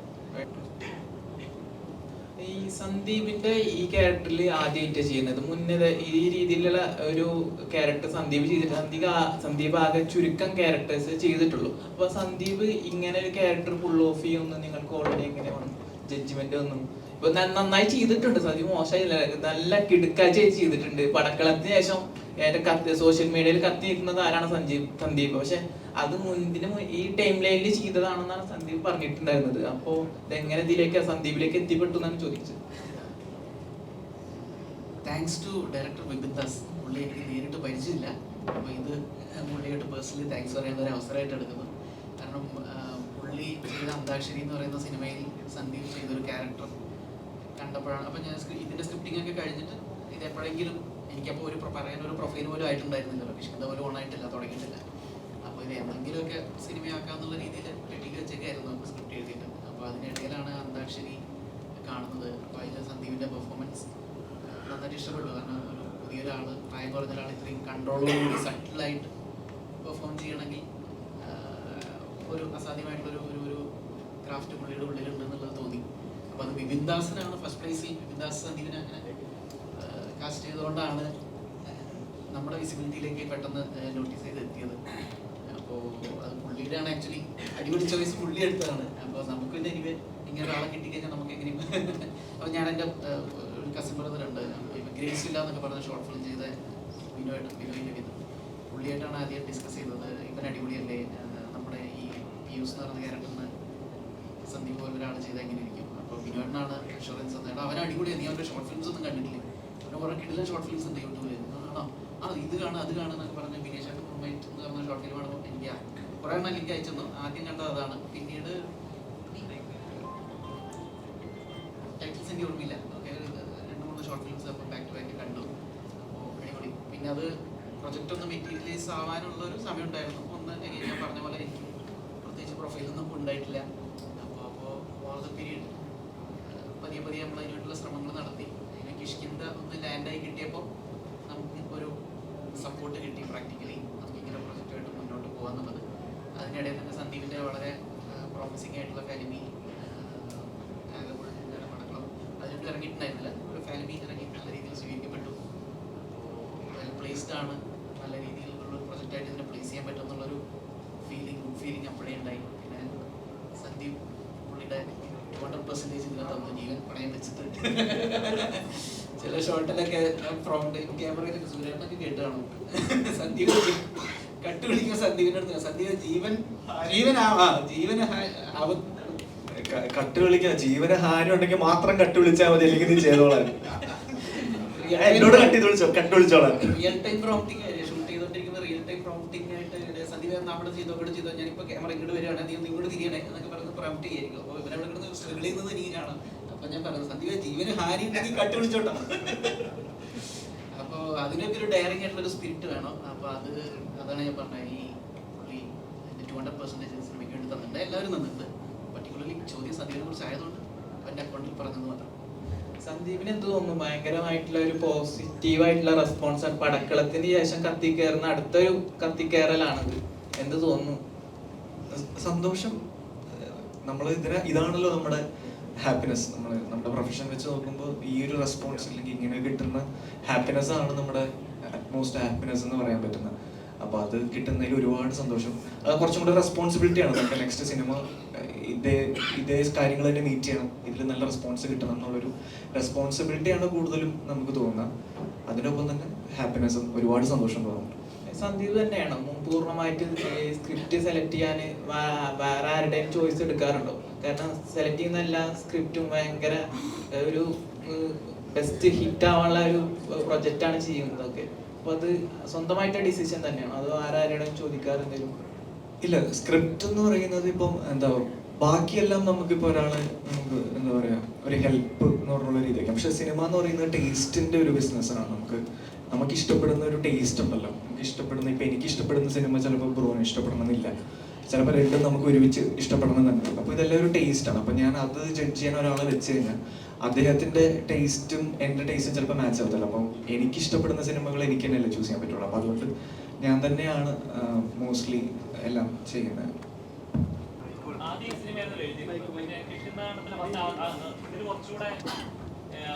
ഈ സന്ദീപിന്റെ ഈ ക്യാരക്ടറിൽ ആദ്യമായിട്ട് ചെയ്യുന്നത്, മുന്നേ ഈ രീതിയിലുള്ള ഒരു ക്യാരക്ടർ സന്ദീപ് ചെയ്തിട്ട് സന്ദീപ് ആകെ ചുരുക്കം ക്യാരക്ടേഴ്സ് ചെയ്തിട്ടുള്ളൂ. അപ്പൊ സന്ദീപ് ഇങ്ങനെ ഒരു ക്യാരക്ടർ ഫുൾ ഓഫ് ചെയ്യുമെന്ന് നിങ്ങൾക്ക് ഓൾറെഡി എങ്ങനെ ജഡ്ജ്മെന്റ് ഒന്നും? ഇപ്പൊ നന്നായി ചെയ്തിട്ടുണ്ട്, സന്ദീപ് മോശമായില്ല, നല്ല കിടുക്കാഴ്ച ചെയ്തിട്ടുണ്ട്. പടക്കളത്തിന് ശേഷം സോഷ്യൽ മീഡിയയിൽ കത്തി നിൽക്കുന്നത് ആരാണ്? സന്ദീപ്. പക്ഷെ അത് ഈ ടൈം ലൈനിൽ ചെയ്തതാണെന്നാണ് സന്ദീപ് പറഞ്ഞിട്ടുണ്ടായിരുന്നത്. അപ്പോ ഇതെങ്ങനെ സന്ദീപിലേക്ക് എത്തിപ്പെട്ടു എന്നാണ് ചോദിച്ചത്. Thanks to director Vipin Das. പുള്ളി എനിക്ക് നേരിട്ട് പരിചയമില്ല. അപ്പോൾ ഇത് പുള്ളിയായിട്ട് പേഴ്സണലി താങ്ക്സ് പറയുന്ന ഒരു അവസരമായിട്ട് എടുക്കുന്നു. കാരണം പുള്ളി ചെയ്ത അന്താക്ഷരി എന്ന് പറയുന്ന സിനിമയിൽ സന്ദീപ് ചെയ്തൊരു ക്യാരക്ടർ കണ്ടപ്പോഴാണ്. അപ്പോൾ ഞാൻ ഇതിൻ്റെ സ്ക്രിപ്റ്റിംഗ് ഒക്കെ കഴിഞ്ഞിട്ട് ഇത് എപ്പോഴെങ്കിലും എനിക്കപ്പോൾ പറയാനൊരു പ്രൊഫൈൽ പോലും ആയിട്ടുണ്ടായിരുന്നില്ല. കിഷ്കിന്ത പോലും ഓണായിട്ടില്ല, തുടങ്ങിയിട്ടില്ല. അപ്പോൾ ഇത് എന്തെങ്കിലുമൊക്കെ സിനിമയാക്കാന്നുള്ള രീതിയിൽ റെഡിക്ക് വെച്ചൊക്കെയായിരുന്നു നമുക്ക് സ്ക്രിപ്റ്റ് എഴുതിയിട്ട്. അപ്പോൾ അതിനിടയിലാണ് അന്താക്ഷരി കാണുന്നത്. അപ്പോൾ അതിൽ സന്ദീപിൻ്റെ പെർഫോമൻസ് നന്നായിട്ട് ഇഷ്ടപ്പെട്ടു. കാരണം ഒരു പുതിയൊരാൾ, പ്രായം കുറഞ്ഞ ഒരാൾ ഇത്രയും കൺട്രോളോടുകൂടി സട്ടിലായിട്ട് പെർഫോം ചെയ്യണമെങ്കിൽ ഒരു അസാധ്യമായിട്ടുള്ളൊരു ഒരു ക്രാഫ്റ്റ് പുള്ളിയുടെ ഉള്ളിലുണ്ടെന്നുള്ളത് തോന്നി. അപ്പോൾ അത് വിപിൻ ദാസിനാണ് ഫസ്റ്റ് പ്ലേസിൽ. വിപിൻ ദാസ് സന്ദീപിനെ അങ്ങനെ കാസ്റ്റ് ചെയ്തുകൊണ്ടാണ് നമ്മുടെ വിസിബിലിറ്റിയിലേക്ക് പെട്ടെന്ന് നോട്ടീസ് ചെയ്ത് എത്തിയത്. അപ്പോൾ അത് പുള്ളിയുടെയാണ് ആക്ച്വലി. അടിപൊളി ചോയ്സ് പുള്ളി എടുത്തതാണ്. അപ്പോൾ നമുക്ക് പിന്നെ എനിവേ ഇങ്ങനെ ഒരാളെ കിട്ടിക്കഴിഞ്ഞാൽ നമുക്ക് എങ്ങനെയും അപ്പോൾ ഞാൻ എൻ്റെ ഒരു കസിൻ ബ്രദറുണ്ട്, ഗ്രേസ് ഇല്ല എന്നൊക്കെ പറഞ്ഞ ഷോർട്ട് ഫിലിം ചെയ്ത ബിനോയിൻ്റെ പുള്ളിയായിട്ടാണ് ആദ്യം ഡിസ്കസ് ചെയ്തത്. ഇവൻ അടിപൊളിയല്ലേ, നമ്മുടെ ഈ പിയൂസ് എന്ന് പറയുന്ന ക്യാരക്ടറിന് സന്ദീപ് പോലെ ഒരാൾ ചെയ്താൽ എങ്ങനെ ഇരിക്കും. അപ്പോൾ ബിനോയിനാണ് ഇൻഷുറൻസ് തന്നത്. അവൻ അടിപൊളിയാണ്. നീ അവൻ്റെ ഷോർട്ട് ഫിലിംസ് ഒന്നും കണ്ടിട്ടില്ലേ? അവൻ്റെ കുറേ കിടിലൻ ഷോർട്ട് ഫിലിംസ് ഉണ്ട് യൂട്യൂബിൽ. ഇത് കാണുക അത് കാണുന്നൊക്കെ പറഞ്ഞ് ബിനേഷ് എന്ന് പറഞ്ഞ ഷോർട്ട് ഫിലിം കാണുമ്പോൾ എനിക്ക് കുറേ എണ്ണം എനിക്ക് അയച്ചു തന്നു. ആദ്യം കണ്ടത് അതാണ്. പിന്നീട് എനിക്ക് ഓർമ്മയില്ല. ഓക്കെ, 2-3 ഷോർട്ട് ഫിലിംസ് അപ്പോൾ ബാക്ക് ടു ബാക്ക് കണ്ടു. അപ്പോൾ അടിപൊളി. പിന്നെ അത് പ്രൊജക്റ്റ് ഒന്ന് മെറ്റീരിയലൈസ് ആവാനുള്ള ഒരു സമയം ഉണ്ടായിരുന്നു. ഒന്ന് ഞാൻ പറഞ്ഞ പോലെ എനിക്ക് പ്രത്യേകിച്ച് പ്രൊഫൈലൊന്നും ഉണ്ടായിട്ടില്ല. അപ്പോൾ ഓൾ ദ പീരീഡ് പതിയെ പതിയെ നമ്മൾ അതിനായിട്ടുള്ള ശ്രമങ്ങൾ നടത്തി. അതിന് കിഷ്കിന്ത ഒന്ന് ലാൻഡായി കിട്ടിയപ്പോൾ നമുക്ക് ഒരു സപ്പോർട്ട് കിട്ടി. പ്രാക്ടിക്കലി നമുക്ക് ഇങ്ങനെ പ്രൊജക്റ്റായിട്ട് മുന്നോട്ട് പോകാന്നുള്ളത്. അതിനിടയിൽ തന്നെ സന്ദീപിൻ്റെ വളരെ പ്രോമിസിംഗ് ആയിട്ടുള്ള ഫാലിമി പടങ്ങളും അതിനൊക്കെ ഇറങ്ങിയിട്ടുണ്ടായിരുന്നില്ല. ഒരു ഫാലിമി ഇറങ്ങി നല്ല രീതിയിൽ സ്വീകരിക്കപ്പെട്ടു. വെൽ പ്ലേസ്ഡ് ആണ്, നല്ല രീതിയിലുള്ള ഒരു പ്രൊജക്റ്റായിട്ട് ഇതിനെ പ്ലേസ് ചെയ്യാൻ പറ്റും എന്നുള്ളൊരു ഗുഡ് ഫീലിംഗ് അപ്പോഴേ ഉണ്ടായി. പിന്നെ സന്ദീപ് പുള്ളിയുടെ 200% ഇതിനെ തന്നു. ജീവൻ പണയം വെച്ചിട്ട് ചില ഷോട്ടിലൊക്കെ ഫ്രോണ്ട് ക്യാമറയിലൊക്കെ സൂര്യാനൊക്കെ കേട്ട് കാണും. സന്ദീപ് കട്ട് വിളിക്കുന്ന സന്ദീപിന്റെ അടുത്ത് സന്ദീപ് കട്ട് വിളിക്കാൻ ജീവന് ഹാനി ഉണ്ടെങ്കിൽ മാത്രം കട്ട് വിളിച്ചാൽ മതി, അല്ലെങ്കിൽ നീ ചെയ്തോളാൻ. എന്നോട് കട്ട് വിളിച്ചോളാം. റിയൽ ടൈം പ്രോംപ്റ്റിംഗ് ഷൂട്ട് ചെയ്തോണ്ടിരിക്കുന്ന റിയൽ ടൈം പ്രോംപ്റ്റിംഗ് ആയിട്ട് സന്ദീപ് നമ്മുടെ ചെയ്തോ ഞാനിപ്പോ ക്യാമറ ഇങ്ങോട്ട് വരികയാണ്, നീ ഇങ്ങോട്ട് തിരിയണേ എന്നൊക്കെ പറഞ്ഞ് പ്രോംപ്റ്റ് ചെയ്യായിരിക്കും. അപ്പോൾ ഇവരവിടെ കിടന്ന് സ്ട്രഗിൾ ചെയ്യുന്നത് എനിക്ക് കാണാം. അപ്പൊ ഞാൻ പറയുന്നത് സന്ദീപ് ജീവന് ഹാനി ഉണ്ടെങ്കിൽ കട്ട് വിളിച്ചോട്ടോ. അപ്പോൾ അതിനൊക്കെ ഒരു ഡയറിങ് ആയിട്ടുള്ള ഒരു സ്പിരിറ്റ് വേണം. അപ്പോൾ അതാണ് ഞാൻ പറഞ്ഞത്. ഈ പുള്ളി 200% സിനിമയ്ക്ക് വേണ്ടി തന്നിട്ടുണ്ട്. എല്ലാവരും തന്നിട്ടുണ്ട്. പർട്ടിക്കുലർലി ചോദ്യം സന്ദീപിനെ കുറിച്ച് ആയതുകൊണ്ട് അവൻ്റെ അക്കൗണ്ടിൽ പറഞ്ഞത് മാത്രം. സന്ദീപിന് എന്ത് തോന്നുന്നു, ഭയങ്കരമായിട്ടുള്ള ഒരു പോസിറ്റീവായിട്ടുള്ള റെസ്പോൺസ് പടക്കളത്തിന് ശേഷം കത്തിക്കയറുന്ന അടുത്തൊരു കത്തിക്കയറലാണിത്. എന്ത് തോന്നുന്നു? സന്തോഷം. നമ്മൾ ഇതാണല്ലോ നമ്മുടെ ഹാപ്പിനെസ്. നമ്മുടെ പ്രൊഫഷൻ വെച്ച് നോക്കുമ്പോൾ ഈ ഒരു റെസ്പോൺസ് അല്ലെങ്കിൽ ഇങ്ങനെ കിട്ടുന്ന ഹാപ്പിനെസ് ആണ് നമ്മുടെ അറ്റ്മോസ്റ്റ് ഹാപ്പിനെസ് എന്ന് പറയാൻ പറ്റുന്നത്. അപ്പോൾ അത് കിട്ടുന്നതിൽ ഒരുപാട് സന്തോഷം. അത് കുറച്ചും കൂടെ റെസ്പോൺസിബിലിറ്റിയാണ്. നമുക്ക് നെക്സ്റ്റ് സിനിമ ഇതേ കാര്യങ്ങൾ തന്നെ മീറ്റ് ചെയ്യണം, ഇതിൽ നല്ല റെസ്പോൺസ് കിട്ടണം എന്നുള്ളൊരു റെസ്പോൺസിബിലിറ്റിയാണ് കൂടുതലും നമുക്ക് തോന്നുന്നത്. അതിനൊപ്പം തന്നെ ഹാപ്പിനെസ്സും ഒരുപാട് സന്തോഷം തോന്നുന്നുണ്ട്. സന്ദീപ് തന്നെയാണോ പൂർണ്ണമായിട്ട് സ്ക്രിപ്റ്റ് സെലക്ട് ചെയ്യാൻ വേറെ ആരുടെയും ചോയ്സ് എടുക്കാറുണ്ടോ? കാരണം സെലക്ട് ചെയ്യുന്ന എല്ലാ സ്ക്രിപ്റ്റും ഭയങ്കര ഒരു ബെസ്റ്റ് ഹിറ്റ് ആവാനുള്ള ഒരു പ്രൊജക്റ്റാണ് ചെയ്യുന്നതൊക്കെ. അപ്പൊ അത് സ്വന്തമായിട്ട് ഡിസിഷൻ തന്നെയാണോ അതോ ആരുടെയും ചോദിക്കാറുണ്ടെങ്കിലും? ഇല്ല, സ്ക്രിപ്റ്റ് എന്ന് പറയുന്നത് ഇപ്പം എന്താ ബാക്കിയെല്ലാം നമുക്കിപ്പോൾ ഒരാളെ നമുക്ക് എന്താ പറയുക ഒരു ഹെൽപ്പ് എന്ന് പറഞ്ഞുള്ള രീതിയായിരിക്കും. പക്ഷെ സിനിമ എന്ന് പറയുന്നത് ടേസ്റ്റിന്റെ ഒരു ബിസിനസ്സാണ്. നമുക്ക് ഇഷ്ടപ്പെടുന്ന ഒരു ടേസ്റ്റ് ഉണ്ടല്ലോ. നമുക്ക് ഇഷ്ടപ്പെടുന്ന ഇപ്പം എനിക്ക് ഇഷ്ടപ്പെടുന്ന സിനിമ ചിലപ്പോൾ ബ്രോന് ഇഷ്ടപ്പെടണമെന്നില്ല, ചിലപ്പോൾ രണ്ടും നമുക്ക് ഒരുമിച്ച് ഇഷ്ടപ്പെടണമെന്നുണ്ട്. അപ്പോൾ ഇതെല്ലാം ഒരു ടേസ്റ്റാണ്. അപ്പോൾ ഞാൻ അത് ജഡ്ജ് ചെയ്യാൻ ഒരാളെ വെച്ച് കഴിഞ്ഞാൽ അദ്ദേഹത്തിന്റെ ടേസ്റ്റും എൻ്റെ ടേസ്റ്റും ചിലപ്പോൾ മാച്ച് ആവത്തില്ല. അപ്പം എനിക്ക് ഇഷ്ടപ്പെടുന്ന സിനിമകൾ എനിക്ക് തന്നെയല്ലേ ചൂസ് ചെയ്യാൻ പറ്റുള്ളൂ. അപ്പോൾ അതുകൊണ്ട് ഞാൻ തന്നെയാണ് മോസ്റ്റ്ലി എല്ലാം ചെയ്യുന്നത്.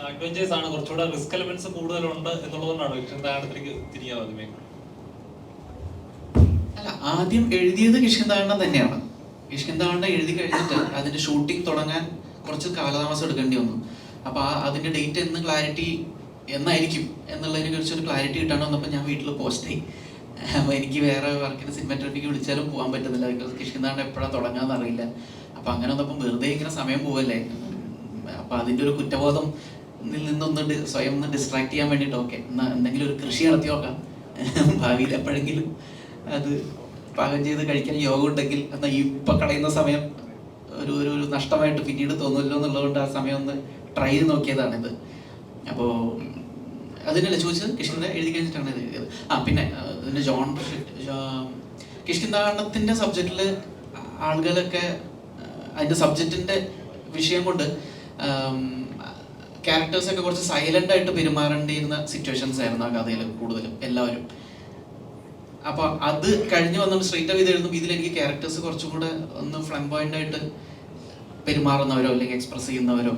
അഡ്വഞ്ചേഴ്സ് ആണ്, കുറച്ചുകൂടെ റിസ്ക് എലമെന്റ്സ് കൂടുതലുണ്ട് എന്നുള്ളതുകൊണ്ടാണ് കിഷ്കിന്താടനത്തിലേക്ക് തിരിയാൻ ആദ്യമേ? അല്ല, ആദ്യം എഴുതിയത് കിഷ്കിന്താടനം തന്നെയാണ്. കിഷ്കിന്താടനം എഴുതി കഴിഞ്ഞിട്ട് അതിന്റെ ഷൂട്ടിംഗ് തുടങ്ങാൻ കുറച്ച് കാലതാമസം എടുക്കേണ്ടി വന്നു. അപ്പോൾ അതിന്റെ ഡേറ്റ് എന്ന് ക്ലാരിറ്റി എന്നായിരിക്കും എന്നുള്ളതിനെ കുറിച്ചൊരു ക്ലാരിറ്റി കിട്ടാണ്ട് വന്നപ്പോൾ ഞാൻ വീട്ടിൽ പോസ്റ്റായി. അപ്പോൾ എനിക്ക് വേറെ വർക്കിന് സിനിമാറ്റോഗ്രാഫിക്ക് വിളിച്ചാലും പോകാൻ പറ്റുന്നില്ല. ബിക്കോസ് കിഷ്കിന്താടനം എപ്പോഴാണ് തുടങ്ങാന്ന് അറിയില്ല. അപ്പോൾ അങ്ങനെ വന്നപ്പം വെറുതെ ഇങ്ങനെ സമയം പോവല്ലേ. അപ്പോൾ അതിൻ്റെ ഒരു കുറ്റബോധം നിന്നൊന്ന് സ്വയം ഒന്ന് ഡിസ്ട്രാക്ട് ചെയ്യാൻ വേണ്ടിയിട്ട് ഓക്കെ എന്നാൽ എന്തെങ്കിലും ഒരു കൃഷി നടത്തി നോക്കാം, ഭാവിയിൽ എപ്പോഴെങ്കിലും അത് പാകം ചെയ്ത് കഴിക്കാൻ യോഗം ഉണ്ടെങ്കിൽ എന്നാൽ ഇപ്പം കളയുന്ന സമയം ഒരു നഷ്ടമായിട്ട് പിന്നീട് തോന്നുമല്ലോ എന്നുള്ളതുകൊണ്ട് ആ സമയം ഒന്ന് ട്രൈ ചെയ്ത് നോക്കിയതാണിത്. അപ്പോൾ അതിനല്ല ചോദിച്ചത്, കിഷ്കിന്ത എഴുതി കഴിഞ്ഞിട്ടാണ് ഇത് എഴുതിയത്. പിന്നെ ഇതിൻ്റെ കിഷ്കിന്താടനത്തിൻ്റെ സബ്ജക്റ്റിൽ ആളുകളൊക്കെ അതിൻ്റെ സബ്ജക്റ്റിൻ്റെ വിഷയം കൊണ്ട് ക്യാരക്ടേഴ്സൊക്കെ കുറച്ച് സൈലൻ്റ് ആയിട്ട് പെരുമാറേണ്ടിയിരുന്ന സിറ്റുവേഷൻസ് ആയിരുന്നു ആ കഥയിൽ കൂടുതലും എല്ലാവരും. അപ്പോൾ അത് കഴിഞ്ഞ് വന്നുകൊണ്ട് സ്ട്രെയിറ്റ് ആയി ഇത് എഴുതുമ്പോൾ ഇതിലെനിക്ക് ക്യാരക്ടേഴ്സ് കുറച്ചും കൂടെ ഒന്ന് ഫ്ലംബോയൻ്റ് ആയിട്ട് പെരുമാറുന്നവരോ അല്ലെങ്കിൽ എക്സ്പ്രസ് ചെയ്യുന്നവരോ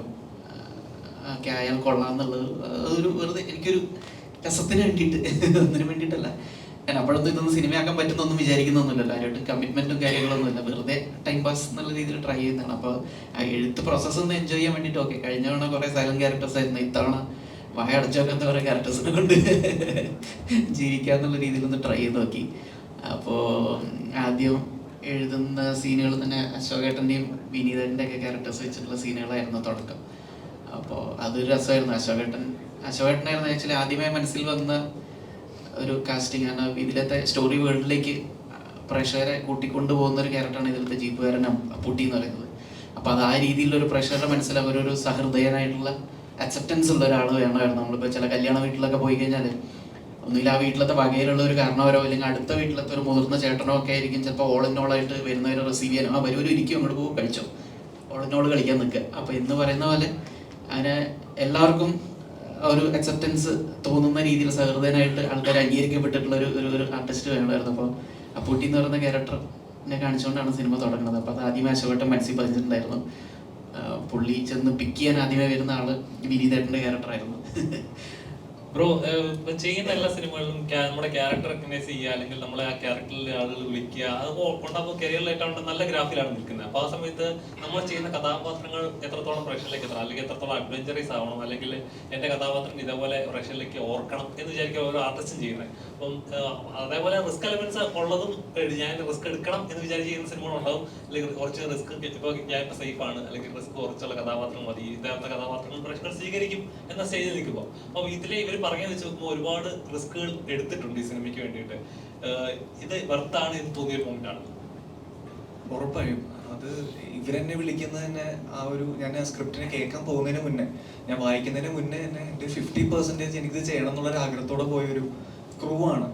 ഒക്കെ ആയാൽ കൊള്ളാമെന്നുള്ളത് അതൊരു വെറുതെ എനിക്കൊരു രസത്തിന് വേണ്ടിയിട്ട് ഒന്നിനു വേണ്ടിയിട്ടല്ല. ഞാൻ അപ്പോഴൊന്നും ഇതൊന്നും സിനിമയാക്കാൻ പറ്റുന്നൊന്നും വിചാരിക്കുന്നൊന്നുമില്ലല്ലോ. ആരോട്ട് കമ്മിറ്റ്മെൻറ്റും കാര്യങ്ങളൊന്നുമില്ല, വെറുതെ ടൈം പാസ് എന്നുള്ള രീതിയിൽ ട്രൈ ചെയ്യുന്നതാണ്. അപ്പോൾ ആ എഴുത്ത് പ്രോസസ്സ് ഒന്ന് എൻജോയ് ചെയ്യാൻ വേണ്ടിയിട്ട് ഓക്കെ. കഴിഞ്ഞ തവണ കുറേ സൈലന്റ് ക്യാരക്ടേഴ്സ് ആയിരുന്നു, ഇത്തവണ വായ അടച്ചൊക്കെ കുറേ ക്യാരക്ടേഴ്സിനെ കൊണ്ട് ജീവിക്കാന്നുള്ള രീതിയിലൊന്ന് ട്രൈ ചെയ്ത് നോക്കി. അപ്പോൾ ആദ്യം എഴുതുന്ന സീനുകൾ തന്നെ അശോകേട്ടൻ്റെയും വിനീതൻ്റെ ഒക്കെ ക്യാരക്ടേഴ്സ് വെച്ചിട്ടുള്ള സീനുകളായിരുന്നു തുടക്കം. അപ്പോൾ അതൊരു രസമായിരുന്നു. അശോകേട്ടനായിരുന്നു ആക്ച്വലി ആദ്യമായി മനസ്സിൽ വന്ന ഒരു കാസ്റ്റിംഗ് ആണ്. ഇതിലത്തെ സ്റ്റോറി വേൾഡിലേക്ക് പ്രേക്ഷകരെ കൂട്ടിക്കൊണ്ടു പോകുന്ന ഒരു ക്യാരക്ടറാണ് ഇതിലത്തെ ജീപ്പുകാരൻ അപ്പൂട്ടി എന്ന് പറയുന്നത്. അപ്പോൾ അത് ആ രീതിയിലൊരു പ്രഷറുടെ മനസ്സിൽ അവരൊരു സഹൃദയനായിട്ടുള്ള അക്സെപ്റ്റൻസ് ഉള്ള ഒരാൾ വേണമായിരുന്നു. നമ്മളിപ്പോൾ ചില കല്യാണ വീട്ടിലൊക്കെ പോയി കഴിഞ്ഞാൽ ഒന്നുമില്ല ആ വീട്ടിലത്തെ വകയിലുള്ള ഒരു കാരണവരോ അല്ലെങ്കിൽ അടുത്ത വീട്ടിലത്തെ ഒരു മുതിർന്ന ചേട്ടനോ ഒക്കെ ആയിരിക്കും ചിലപ്പോൾ ഓൾ ഇൻ ഓൾ ആയിട്ട് വരുന്നവരെ റിസീവ് ചെയ്യാനോ വരൂരും ഇരിക്കും അങ്ങോട്ട് പോകും കഴിച്ചോ ഓൾ ഇൻ ഓൾ കളിക്കാൻ നിൽക്കുക. അപ്പോൾ എന്ന് പറയുന്ന പോലെ അങ്ങനെ എല്ലാവർക്കും ഒരു അക്സെപ്റ്റൻസ് തോന്നുന്ന രീതിയിൽ സഹൃദയനായിട്ട് ആൾക്കാർ അംഗീകരിക്കപ്പെട്ടിട്ടുള്ള ഒരു ആർട്ടിസ്റ്റ് വേണമായിരുന്നു. അപ്പോൾ അപ്പൂട്ടി എന്ന് പറയുന്ന ക്യാരക്ടറിനെ കാണിച്ചുകൊണ്ടാണ് സിനിമ തുടങ്ങുന്നത്. അപ്പോൾ അത് ആദ്യമേ അശോകേട്ടൻ മനസ്സിൽ പതിച്ചിട്ടുണ്ടായിരുന്നു. പുള്ളി ചെന്ന് പിക്ക് ചെയ്യാൻ ആദ്യമേ വരുന്ന ആള് വിനീതേട്ടൻ്റെ ക്യാരക്ടറായിരുന്നു. ബ്രോ ചെയ്യുന്ന എല്ലാ സിനിമകളിലും നമ്മുടെ ക്യാരക്ടർ റെക്കഗ്നൈസ് ചെയ്യുക അല്ലെങ്കിൽ നമ്മളെ ആ ക്യാരക്ടറിൽ ആളുകൾ വിളിക്കുക അത് കൊണ്ടപ്പോൾ കരിയറിലായിട്ടാണ് നല്ല ഗ്രാഫിലാണ് നിൽക്കുന്നത്. അപ്പോൾ ആ സമയത്ത് നമ്മൾ ചെയ്യുന്ന കഥാപാത്രങ്ങൾ എത്രത്തോളം പ്രേക്ഷകരിലേക്ക് എത്തണം അല്ലെങ്കിൽ എത്രത്തോളം അഡ്വഞ്ചറീസ് ആവണം അല്ലെങ്കിൽ എൻ്റെ കഥാപാത്രം ഇതേപോലെ പ്രേക്ഷകരിലേക്ക് ഓർക്കണം എന്ന് വിചാരിക്കുക ഓരോ ആർട്ടിസ്റ്റും ചെയ്യുന്നത്. അപ്പം അതേപോലെ റിസ്ക് എലമെന്റ്സ് ഉള്ളതും ഞാൻ റിസ്ക് എടുക്കണം എന്ന് വിചാരിച്ച് ചെയ്യുന്ന സിനിമകളുണ്ടാവും. അല്ലെങ്കിൽ കുറച്ച് റിസ്ക് ഇപ്പോൾ ഞാൻ ഇപ്പോൾ സേഫ് ആണ് അല്ലെങ്കിൽ റിസ്ക് കുറച്ചുള്ള കഥാപാത്രം മതി ഇതേപോലത്തെ കഥാപാത്രങ്ങൾ പ്രേക്ഷകർ സ്വീകരിക്കും എന്ന സ്റ്റേജിൽ നിൽക്കുമ്പോൾ അപ്പോൾ ഇതിലെ ഇവർ പറഞ്ഞു വെച്ച് നോക്കുമ്പോൾ ഒരുപാട് റിസ്കുകൾ എടുത്തിട്ടുണ്ട് ഈ സിനിമയ്ക്ക് വേണ്ടിയിട്ട്. ഇത് വർത്താണ് എന്ന് തോന്നിയൊരു പോയിന്റ് ആണ്. ഉറപ്പായും അത് ഇവരെന്നെ വിളിക്കുന്നത് തന്നെ ആ ഒരു ഞാൻ ആ സ്ക്രിപ്റ്റിനെ കേൾക്കാൻ പോകുന്നതിന് മുന്നേ ഞാൻ വായിക്കുന്നതിന് മുന്നേ തന്നെ എൻ്റെ 50% എനിക്കിത് ചെയ്യണം എന്നുള്ളൊരു ആഗ്രഹത്തോടെ പോയൊരു ക്രൂ ആണ്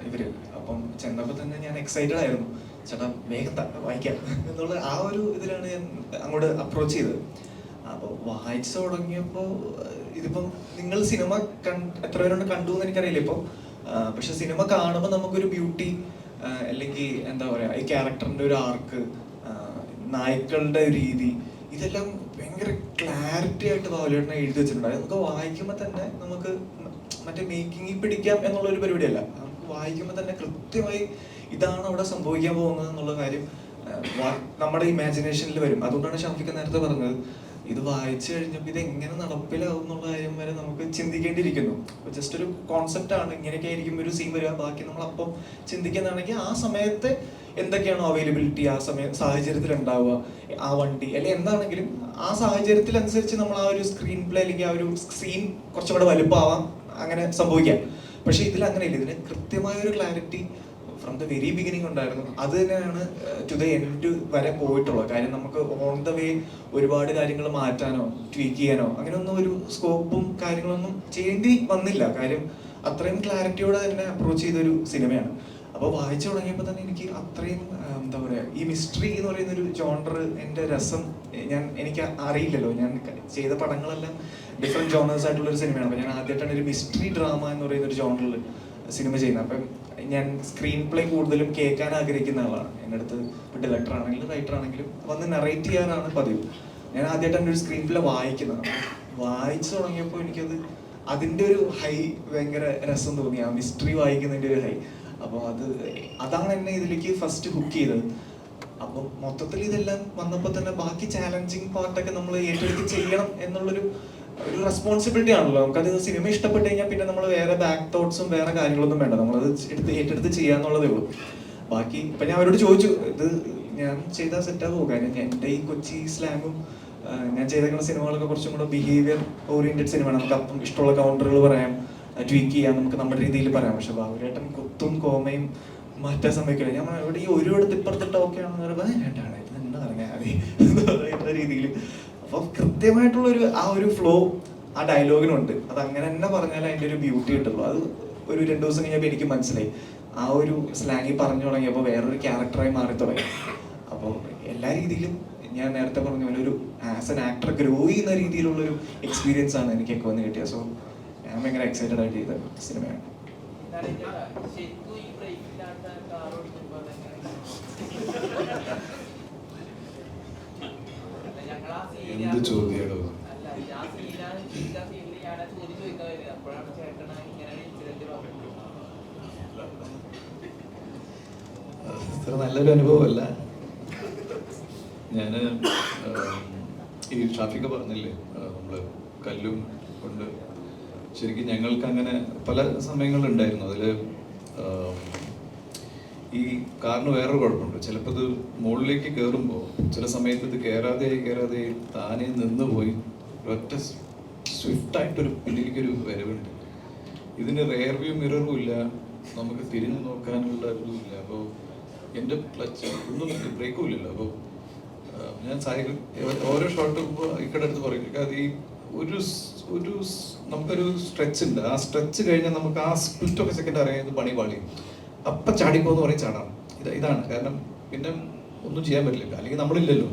ഇവര്. അപ്പം ചെന്നപ്പോൾ തന്നെ ഞാൻ എക്സൈറ്റഡ് ആയിരുന്നു, ചേട്ടാ വേഗം വായിക്കാം എന്നുള്ള ആ ഒരു ഇതിലാണ് ഞാൻ അങ്ങോട്ട് അപ്രോച്ച് ചെയ്തത്. അപ്പോൾ വായിച്ചു തുടങ്ങിയപ്പോൾ ഇതിപ്പം നിങ്ങൾ സിനിമ എത്ര പേരുണ്ട് കണ്ടു എന്ന് എനിക്കറിയില്ല ഇപ്പോൾ, പക്ഷെ സിനിമ കാണുമ്പോൾ നമുക്കൊരു ബ്യൂട്ടി അല്ലെങ്കിൽ എന്താ പറയുക ഈ ക്യാരക്ടറിൻ്റെ ഒരു ആർക്ക്, നായ്ക്കളുടെ ഒരു രീതി, ഇതെല്ലാം ഭയങ്കര ക്ലാരിറ്റി ആയിട്ട് ബാബുലേട്ടനെ എഴുതി വെച്ചിട്ടുണ്ട്. അത് നമുക്ക് വായിക്കുമ്പോൾ തന്നെ നമുക്ക് മറ്റേ മേക്കിങ്ങിൽ പിടിക്കാം എന്നുള്ളൊരു പരിപാടിയല്ല, നമുക്ക് വായിക്കുമ്പോൾ തന്നെ കൃത്യമായി ഇതാണ് അവിടെ സംഭവിക്കാൻ പോകുന്നത് എന്നുള്ള കാര്യം നമ്മുടെ ഇമാജിനേഷനിൽ വരും. അതുകൊണ്ടാണ് ഷാഫിക്ക് നേരത്തെ പറഞ്ഞത് ഇത് വായിച്ചു കഴിഞ്ഞപ്പോൾ ഇത് എങ്ങനെ നടപ്പിലാവും എന്നുള്ള കാര്യം വരെ നമുക്ക് ചിന്തിക്കേണ്ടിയിരിക്കുന്നു. അപ്പോൾ ജസ്റ്റ് ഒരു കോൺസെപ്റ്റ് ആണ്, ഇങ്ങനെയൊക്കെ ആയിരിക്കും ഒരു സീൻ വരിക, ബാക്കി നമ്മൾ അപ്പം ചിന്തിക്കുന്നതാണെങ്കിൽ ആ സമയത്ത് എന്തൊക്കെയാണോ അവൈലബിലിറ്റി ആ സാഹചര്യത്തിൽ ഉണ്ടാവുക, ആ വണ്ടി അല്ലെങ്കിൽ എന്താണെങ്കിലും ആ സാഹചര്യത്തിൽ അനുസരിച്ച് നമ്മൾ ആ ഒരു സ്ക്രീൻ പ്ലേ അല്ലെങ്കിൽ ആ ഒരു സീൻ കുറച്ചും കൂടെ വലുപ്പമാവാം, അങ്ങനെ സംഭവിക്കാം. പക്ഷെ ഇതിൽ അങ്ങനെയില്ല, ഇതിന് കൃത്യമായ ഒരു clarity from the very beginning ഉണ്ടായിരുന്നു. അത് തന്നെയാണ് ടു ദ എൻഡ് വരെ പോയിട്ടുള്ളത്. കാര്യം നമുക്ക് ഓൺ ദ വേ ഒരുപാട് കാര്യങ്ങൾ മാറ്റാനോ ട്വീക്ക് ചെയ്യാനോ അങ്ങനെയൊന്നും ഒരു സ്കോപ്പും കാര്യങ്ങളൊന്നും ചെയ്യേണ്ടി വന്നില്ല. കാര്യം അത്രയും ക്ലാരിറ്റിയോടെ തന്നെ അപ്രോച്ച് ചെയ്തൊരു സിനിമയാണ്. അപ്പോൾ വായിച്ചു തുടങ്ങിയപ്പോൾ തന്നെ എനിക്ക് അത്രയും എന്താ പറയുക ഈ മിസ്റ്ററി എന്ന് പറയുന്നൊരു ജോണർ എൻ്റെ രസം എനിക്ക് അറിയില്ലല്ലോ. ഞാൻ ചെയ്ത പടങ്ങളെല്ലാം ഡിഫറെൻറ്റ് ജോണേഴ്സ് ആയിട്ടുള്ളൊരു സിനിമയാണ്. അപ്പോൾ ഞാൻ ആദ്യമായിട്ടാണ് ഒരു മിസ്റ്ററി ഡ്രാമ എന്ന് പറയുന്നൊരു ജോണറിൽ സിനിമ ചെയ്യുന്നത്. അപ്പം ഞാൻ സ്ക്രീൻ പ്ലേ കൂടുതലും കേൾക്കാൻ ആഗ്രഹിക്കുന്ന ആളാണ്. എൻ്റെ അടുത്ത് ഇപ്പോൾ ഡയറക്ടർ ആണെങ്കിലും റൈറ്റർ ആണെങ്കിലും വന്ന് നറേറ്റ് ചെയ്യാനാണ് പതിവ്. ഞാൻ ആദ്യമായിട്ടാണ് ഒരു സ്ക്രീൻ പ്ലേ വായിക്കുന്നത്. വായിച്ചു തുടങ്ങിയപ്പോൾ എനിക്കത് അതിൻ്റെ ഒരു ഹൈ ഭയങ്കര രസം തോന്നി, ആ മിസ്റ്ററി വായിക്കുന്നതിൻ്റെ ഒരു ഹൈ. അപ്പോൾ അതാണ് എന്നെ ഇതിലേക്ക് ഫസ്റ്റ് ഹുക്ക് ചെയ്തത്. അപ്പോൾ മൊത്തത്തിൽ ഇതെല്ലാം വന്നപ്പോൾ തന്നെ ബാക്കി ചാലഞ്ചിങ് പാർട്ടൊക്കെ നമ്മൾ ഏറ്റെടുത്ത് ചെയ്യണം എന്നുള്ളൊരു റെസ്പോൺസിബിലിറ്റി ആണല്ലോ. നമുക്കത് സിനിമ ഇഷ്ടപ്പെട്ട് കഴിഞ്ഞാൽ പിന്നെ നമ്മൾ വേറെ ബാക്ക് തോട്ട്സും വേറെ കാര്യങ്ങളൊന്നും വേണ്ട, നമ്മളത് ഏറ്റെടുത്ത് ചെയ്യാന്നുള്ളതേ ഉള്ളൂ. ബാക്കി ഇപ്പം ഞാൻ അവരോട് ചോദിച്ചു ഇത് ഞാൻ ചെയ്താൽ സെറ്റാകുമോ, കാര്യം എൻ്റെ ഈ കൊച്ചി സ്ലാങ്ങും ഞാൻ ചെയ്തേക്കുന്ന സിനിമകളൊക്കെ കുറച്ചും കൂടെ ബിഹേവിയർ ഓറിയന്റഡ് സിനിമയാണ്. നമുക്ക് അപ്പം ഇഷ്ടമുള്ള കൗണ്ടറുകൾ പറയാം, ട്വീക്ക് ചെയ്യാം, നമുക്ക് നമ്മുടെ രീതിയിൽ പറയാം. പക്ഷെ ബാബുലേട്ടൻ കുത്തും കോമയും മാറ്റാൻ സമ്മതിക്കില്ല. ഞാൻ ഇവിടെ ഈ ഒരു എടുത്ത് ഇപ്പുറത്തിട്ട് ഓക്കെ ആണെന്ന് പറയുമ്പോൾ വേണ്ടാണ് ഇത് തന്നെ പറഞ്ഞാൽ മതി എന്ന് പറയുന്ന രീതിയിൽ. അപ്പോൾ കൃത്യമായിട്ടുള്ളൊരു ആ ഒരു ഫ്ലോ ആ ഡയലോഗിനുണ്ട്. അത് അങ്ങനെ തന്നെ പറഞ്ഞാൽ അതിൻ്റെ ഒരു ബ്യൂട്ടി കിട്ടുള്ളൂ. അത് ഒരു 2 ദിവസം കഴിഞ്ഞപ്പോൾ എനിക്ക് മനസ്സിലായി. ആ ഒരു സ്ലാങ്ങി പറഞ്ഞു തുടങ്ങിയപ്പോൾ വേറൊരു ക്യാരക്ടറായി മാറി തുടങ്ങി. അപ്പോൾ എല്ലാ രീതിയിലും ഞാൻ നേരത്തെ പറഞ്ഞ പോലെ ഒരു ആസ് എൻ ആക്ടർ ഗ്രോ ചെയ്യുന്ന രീതിയിലുള്ളൊരു എക്സ്പീരിയൻസ് ആണ് എനിക്ക് ഒക്കെ വന്ന് കിട്ടിയത്. സോ ഞാൻ ഭയങ്കര എക്സൈറ്റഡ് ആയിട്ട് ചെയ്ത സിനിമയാണ്. എന്ത് ചോദ്യാടോ അത്ര നല്ലൊരു അനുഭവമല്ല. ഞാൻ ഈ ഷാഫിക്ക പറഞ്ഞില്ലേ നമ്മള് കല്ലും കൊണ്ട് ശരിക്കും ഞങ്ങൾക്ക് അങ്ങനെ പല സമയങ്ങളുണ്ടായിരുന്നു. അതിൽ ഈ കാറിന് വേറൊരു കുഴപ്പമുണ്ട്, ചിലപ്പോൾ ഇത് മുകളിലേക്ക് കയറുമ്പോൾ ചില സമയത്ത് ഇത് കയറാതെ താനെ നിന്ന് പോയി ഒറ്റ സ്വിഫ്റ്റായിട്ടൊരു പിന്നിലേക്കൊരു വരവുണ്ട്. ഇതിന് റെയർ വ്യൂ മിററും ഇല്ല, നമുക്ക് തിരിഞ്ഞു നോക്കാനുള്ള ഇതും ഇല്ല. അപ്പോൾ എൻ്റെ ക്ലച്ച് ഒന്നും ബ്രേക്കും ഇല്ലല്ലോ. അപ്പോൾ ഞാൻ സായി ഓരോ ഷോട്ട് ഇക്കടെ അടുത്ത് പറയും, അത് ഈ നമുക്കൊരു സ്ട്രെച്ച് ഉണ്ട്, ആ സ്ട്രെച്ച് കഴിഞ്ഞാൽ നമുക്ക് ആ സ്പ്ലിറ്റ് ഓഫ് സെക്കൻഡ് അറിയാം ഇത് പണി പാളി, അപ്പം ചാടിപ്പോന്ന് പറയും ചാടാം. ഇതാണ് കാരണം, പിന്നെ ഒന്നും ചെയ്യാൻ പറ്റില്ല, അല്ലെങ്കിൽ നമ്മളില്ലല്ലോ.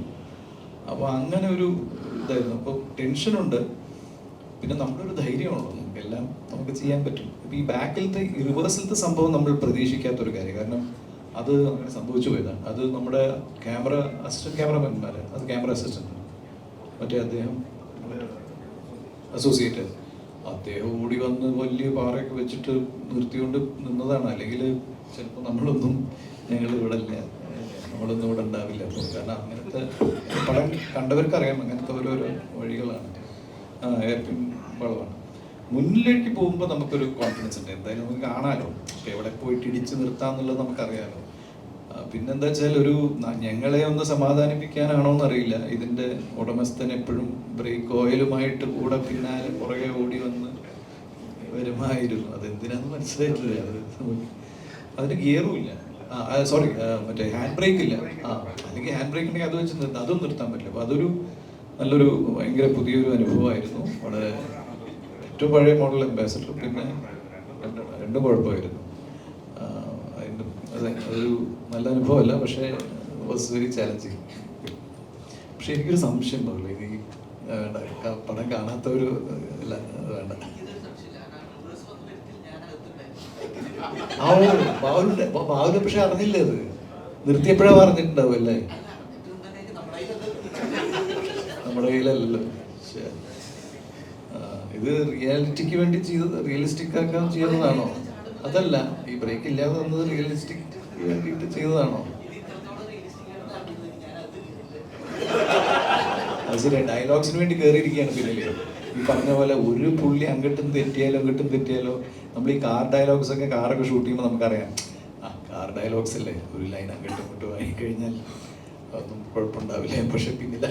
അപ്പോൾ അങ്ങനെ ഒരു ഇതായിരുന്നു. അപ്പോൾ ടെൻഷനുണ്ട്, പിന്നെ നമ്മുടെ ഒരു ധൈര്യമാണല്ലോ, നമുക്കെല്ലാം നമുക്ക് ചെയ്യാൻ പറ്റും. ഇപ്പോൾ ഈ ബാക്കിലത്തെ റിവേഴ്സിലത്തെ സംഭവം നമ്മൾ പ്രതീക്ഷിക്കാത്തൊരു കാര്യം, കാരണം അത് അങ്ങനെ സംഭവിച്ചു പോയതാണ്. അത് നമ്മുടെ അസിസ്റ്റന്റ് ക്യാമറമാൻമാർ, അത് ക്യാമറ അസിസ്റ്റന്റ് മറ്റേ അദ്ദേഹം അസോസിയേറ്റ്, അദ്ദേഹം ഓടി വന്ന് വലിയ പാറയൊക്കെ വെച്ചിട്ട് നിർത്തിക്കൊണ്ട് നിന്നതാണ്. അല്ലെങ്കിൽ ചിലപ്പോൾ ഞങ്ങൾ ഇവിടെ ഇല്ല, നമ്മളൊന്നും ഇവിടെ ഉണ്ടാവില്ല. അപ്പോൾ കാരണം അങ്ങനത്തെ പടം കണ്ടവർക്കറിയാം, അങ്ങനത്തെ ഓരോരോ വഴികളാണ്. എയർപിൻ വളവാണ്. മുന്നിലേക്ക് പോകുമ്പോൾ നമുക്കൊരു കോൺഫിഡൻസ് ഉണ്ട്, എന്തായാലും നമുക്ക് കാണാമല്ലോ, പക്ഷെ എവിടെ പോയിട്ട് ഇടിച്ച് നിർത്താമെന്നുള്ളത് നമുക്കറിയാമല്ലോ. പിന്നെന്താ വെച്ചാൽ ഞങ്ങളെ ഒന്ന് സമാധാനിപ്പിക്കാനാണോ എന്നറിയില്ല, ഇതിൻ്റെ ഉടമസ്ഥൻ എപ്പോഴും ബ്രേക്ക് ഓയിലുമായിട്ട് കൂടെ പിന്നാലെ പുറകെ ഓടി വന്ന് വരുമായിരുന്നു. അതെന്തിനാന്ന് മനസ്സിലായിട്ടില്ല. അതിന് ഗിയറും ഇല്ല, സോറി മറ്റേ ഹാൻഡ് ബ്രേക്ക് ഇല്ല. അല്ലെങ്കിൽ ഹാൻഡ് ബ്രേക്ക് ഉണ്ടെങ്കിൽ അത് വെച്ച് അതും നിർത്താൻ പറ്റില്ല. അപ്പോൾ അതൊരു നല്ലൊരു ഭയങ്കര പുതിയൊരു അനുഭവമായിരുന്നു. വളരെ ഏറ്റവും പഴയ മോഡൽ അംബാസഡർ, പിന്നെ രണ്ടും കുഴപ്പമായിരുന്നു. അതെ, അതൊരു നല്ല അനുഭവമല്ല, പക്ഷേ വാസ് വെരി ചാലഞ്ചിങ്. പക്ഷെ എനിക്കൊരു സംശയം ഉണ്ടല്ലോ, ഇനി വേണ്ട, പടം കാണാത്തവര് അല്ല വേണ്ട. ബാബുവിന്റെ പക്ഷെ അറിഞ്ഞില്ലേ, അത് നിർത്തിയപ്പോഴാ പറഞ്ഞിട്ടുണ്ടാവും അല്ലേ? നമ്മുടെ കയ്യിലല്ലല്ലോ. ഇത് റിയാലിറ്റിക്ക് വേണ്ടി റിയലിസ്റ്റിക് ആക്കാൻ ചെയ്യുന്നതാണോ? അതല്ല, ഈ ബ്രേക്ക് ഇല്ലാതെ വന്നത് റിയലിസ്റ്റിക് വേണ്ടിയിട്ട് ചെയ്തതാണോ? അത് ശരി, ഡയലോഗ്സിന് വേണ്ടി കയറിയിരിക്കുകയാണ്. പിന്നെ ഈ പറഞ്ഞ പോലെ ഒരു പുള്ളി അങ്ങോട്ടും തെറ്റിയാലോ നമ്മൾ ഈ കാർ ഡയലോഗ്സ് ഒക്കെ കാറൊക്കെ ഷൂട്ട് ചെയ്യുമ്പോൾ നമുക്കറിയാം, കാർ ഡയലോഗ്സ് അല്ലേ, ഒരു ലൈൻ അങ്ങോട്ടും ഇങ്ങോട്ടും വാങ്ങിക്കഴിഞ്ഞാൽ ഒന്നും കുഴപ്പമുണ്ടാവില്ല. പക്ഷെ പിന്നിൽ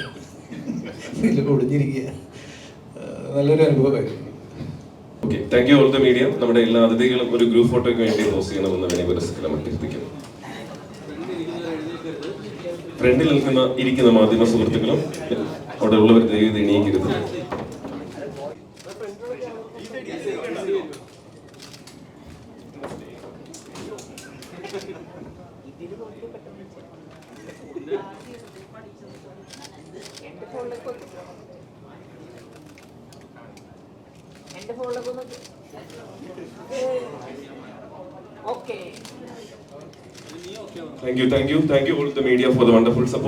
ഒടിഞ്ഞിരിക്കുക. നല്ലൊരു അനുഭവമായിരുന്നു. Okay, thank you all the media. നമ്മുടെ എല്ലാ അതിഥികളും ഒരു ഗ്രൂപ്പ് ഫോട്ടോയ്ക്ക് വേണ്ടി പോസ്റ്റ് ചെയ്യണമെന്ന് വിനയപുരസ്സരം അഭ്യർത്ഥിക്കുന്നു. ഫ്രണ്ടിൽ ഇരിക്കുന്ന മാധ്യമ സുഹൃത്തുക്കളും അവിടെ ഉള്ളവർ ദയവ് എണീക്കരുത്. Thank you all the media for the wonderful support.